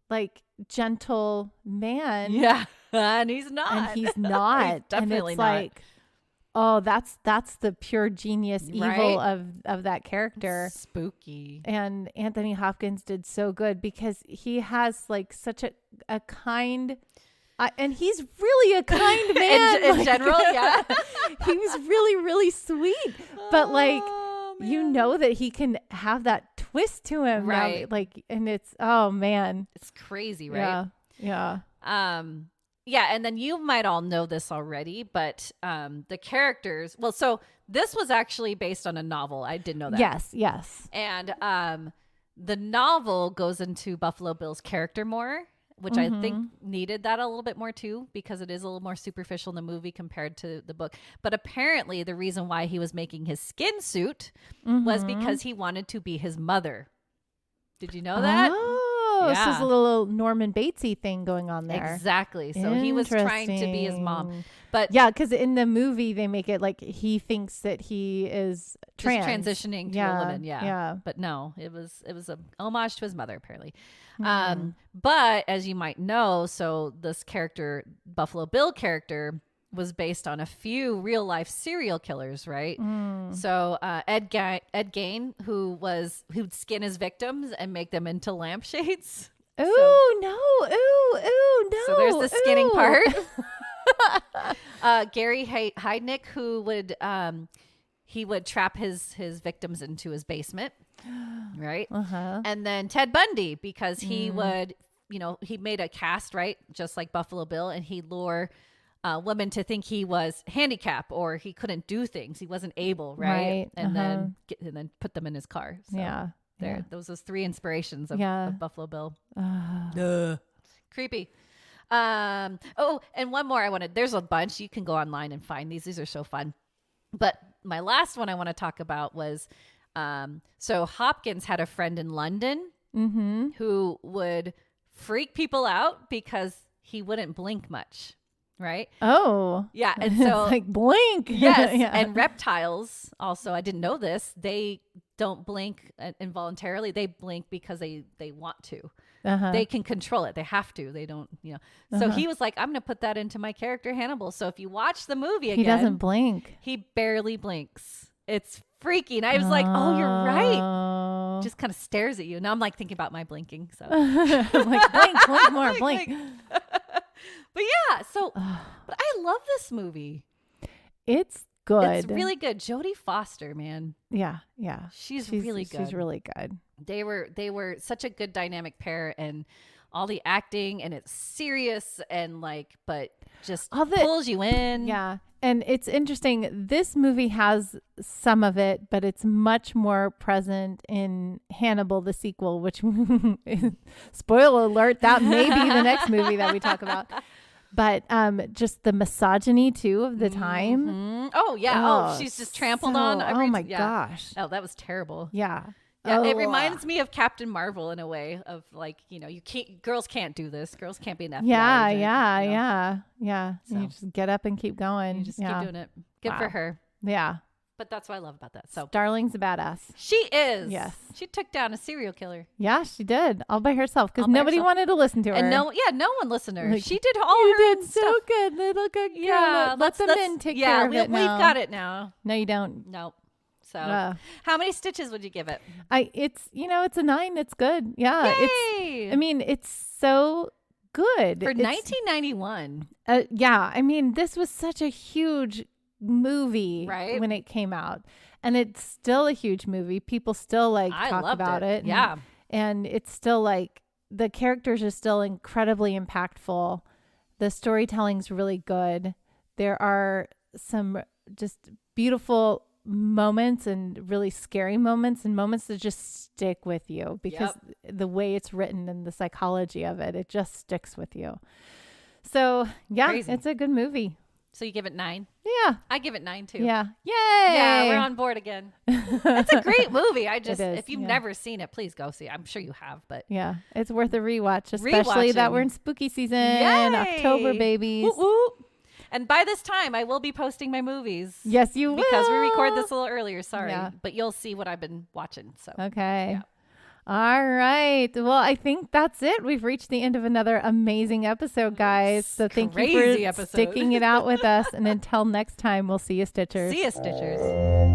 like gentle man. Yeah. And he's not. And he's not. He's definitely and it's not. like, oh, that's the pure genius evil of that character. Spooky. And Anthony Hopkins did so good because he has like such a kind, and he's really a kind man. in general, yeah. He was really, really sweet. But like, you know that he can have that twist to him. Right. Now, like, and it's, oh man. It's crazy, right? Yeah. Yeah, and then you might all know this already, but the characters, well, so this was actually based on a novel. I did know that. Yes. And the novel goes into Buffalo Bill's character more, which I think needed that a little bit more too, because it is a little more superficial in the movie compared to the book. But apparently the reason why he was making his skin suit was because he wanted to be his mother. Did you know that? Oh, this is a little Norman Batesy thing going on there. Exactly. So he was trying to be his mom. But yeah, because in the movie they make it like he thinks that he is trans. Just transitioning to a woman. Yeah. But no, it was a homage to his mother, apparently. But as you might know, so this character, Buffalo Bill character, was based on a few real life serial killers, right? So Ed Gain, who'd skin his victims and make them into lampshades. Ooh, no. So there's the skinning part. Gary Heidnick, who would he would trap his victims into his basement, right? And then Ted Bundy, because he would, he made a cast, right, just like Buffalo Bill, and he'd lure women to think he was handicapped or he couldn't do things, he wasn't able, right? And then put them in his car. So those 3 inspirations of Buffalo Bill. Creepy. And one more I wanted. There's a bunch. You can go online and find these. These are so fun. But my last one I want to talk about was, so Hopkins had a friend in London who would freak people out because he wouldn't blink much. Right? Oh. Yeah. And so like blink. Yes. And reptiles also, I didn't know this, they don't blink involuntarily. They blink because they want to. They can control it. They have to. They don't, So he was like, I'm going to put that into my character Hannibal. So if you watch the movie again, he doesn't blink. He barely blinks. It's freaky. And I was like, oh, you're right. Just kind of stares at you. Now I'm like thinking about my blinking. So I'm like, blink more, blink. But yeah, so but I love this movie. It's good. It's really good. Jodie Foster, man. Yeah. She's really good. She's really good. They were such a good dynamic pair, and all the acting, and it's serious and but just pulls you in. Yeah. And it's interesting. This movie has some of it, but it's much more present in Hannibal, the sequel, which spoiler alert, that may be the next movie that we talk about. But just the misogyny too of the time. Oh yeah. Oh, she's just trampled on. Oh my gosh. Oh, that was terrible. Yeah. Yeah, it reminds me of Captain Marvel in a way of girls can't do this. Girls can't be an FBI agent, Yeah. So you just get up and keep going. You just keep doing it. Good for her. Yeah. But that's what I love about that. So Darling's a badass. She is. Yes. She took down a serial killer. Yeah, she did. All by herself because nobody wanted to listen to her. And no one listened to her. She did all her did stuff. so good, little good girl. Yeah. Let the men take care of it now. We've got it now. No, you don't. Nope. So how many stitches would you give it? It's a 9. It's good. Yeah. Yay! It's so good. For 1991. Yeah. This was such a huge movie when it came out. And it's still a huge movie. People still talk about it. Yeah. And it's still the characters are still incredibly impactful. The storytelling's really good. There are some just beautiful moments and really scary moments and moments that just stick with you because the way it's written and the psychology of it, it just sticks with you. So yeah, Crazy. It's a good movie. So you give it 9? Yeah. I give it 9 too. Yeah. Yay. Yeah, we're on board again. It's a great movie. If you've never seen it, please go see it. I'm sure you have, but yeah, it's worth a rewatch, especially that we're in spooky season. Yay. October, babies. Woo woo. And by this time, I will be posting my movies. Yes, you will. Because we record this a little earlier. Sorry. Yeah. But you'll see what I've been watching. So okay. Yeah. All right. Well, I think that's it. We've reached the end of another amazing episode, guys. So thank you for sticking it out with us. And until next time, we'll see you, Stitchers. See you, Stitchers.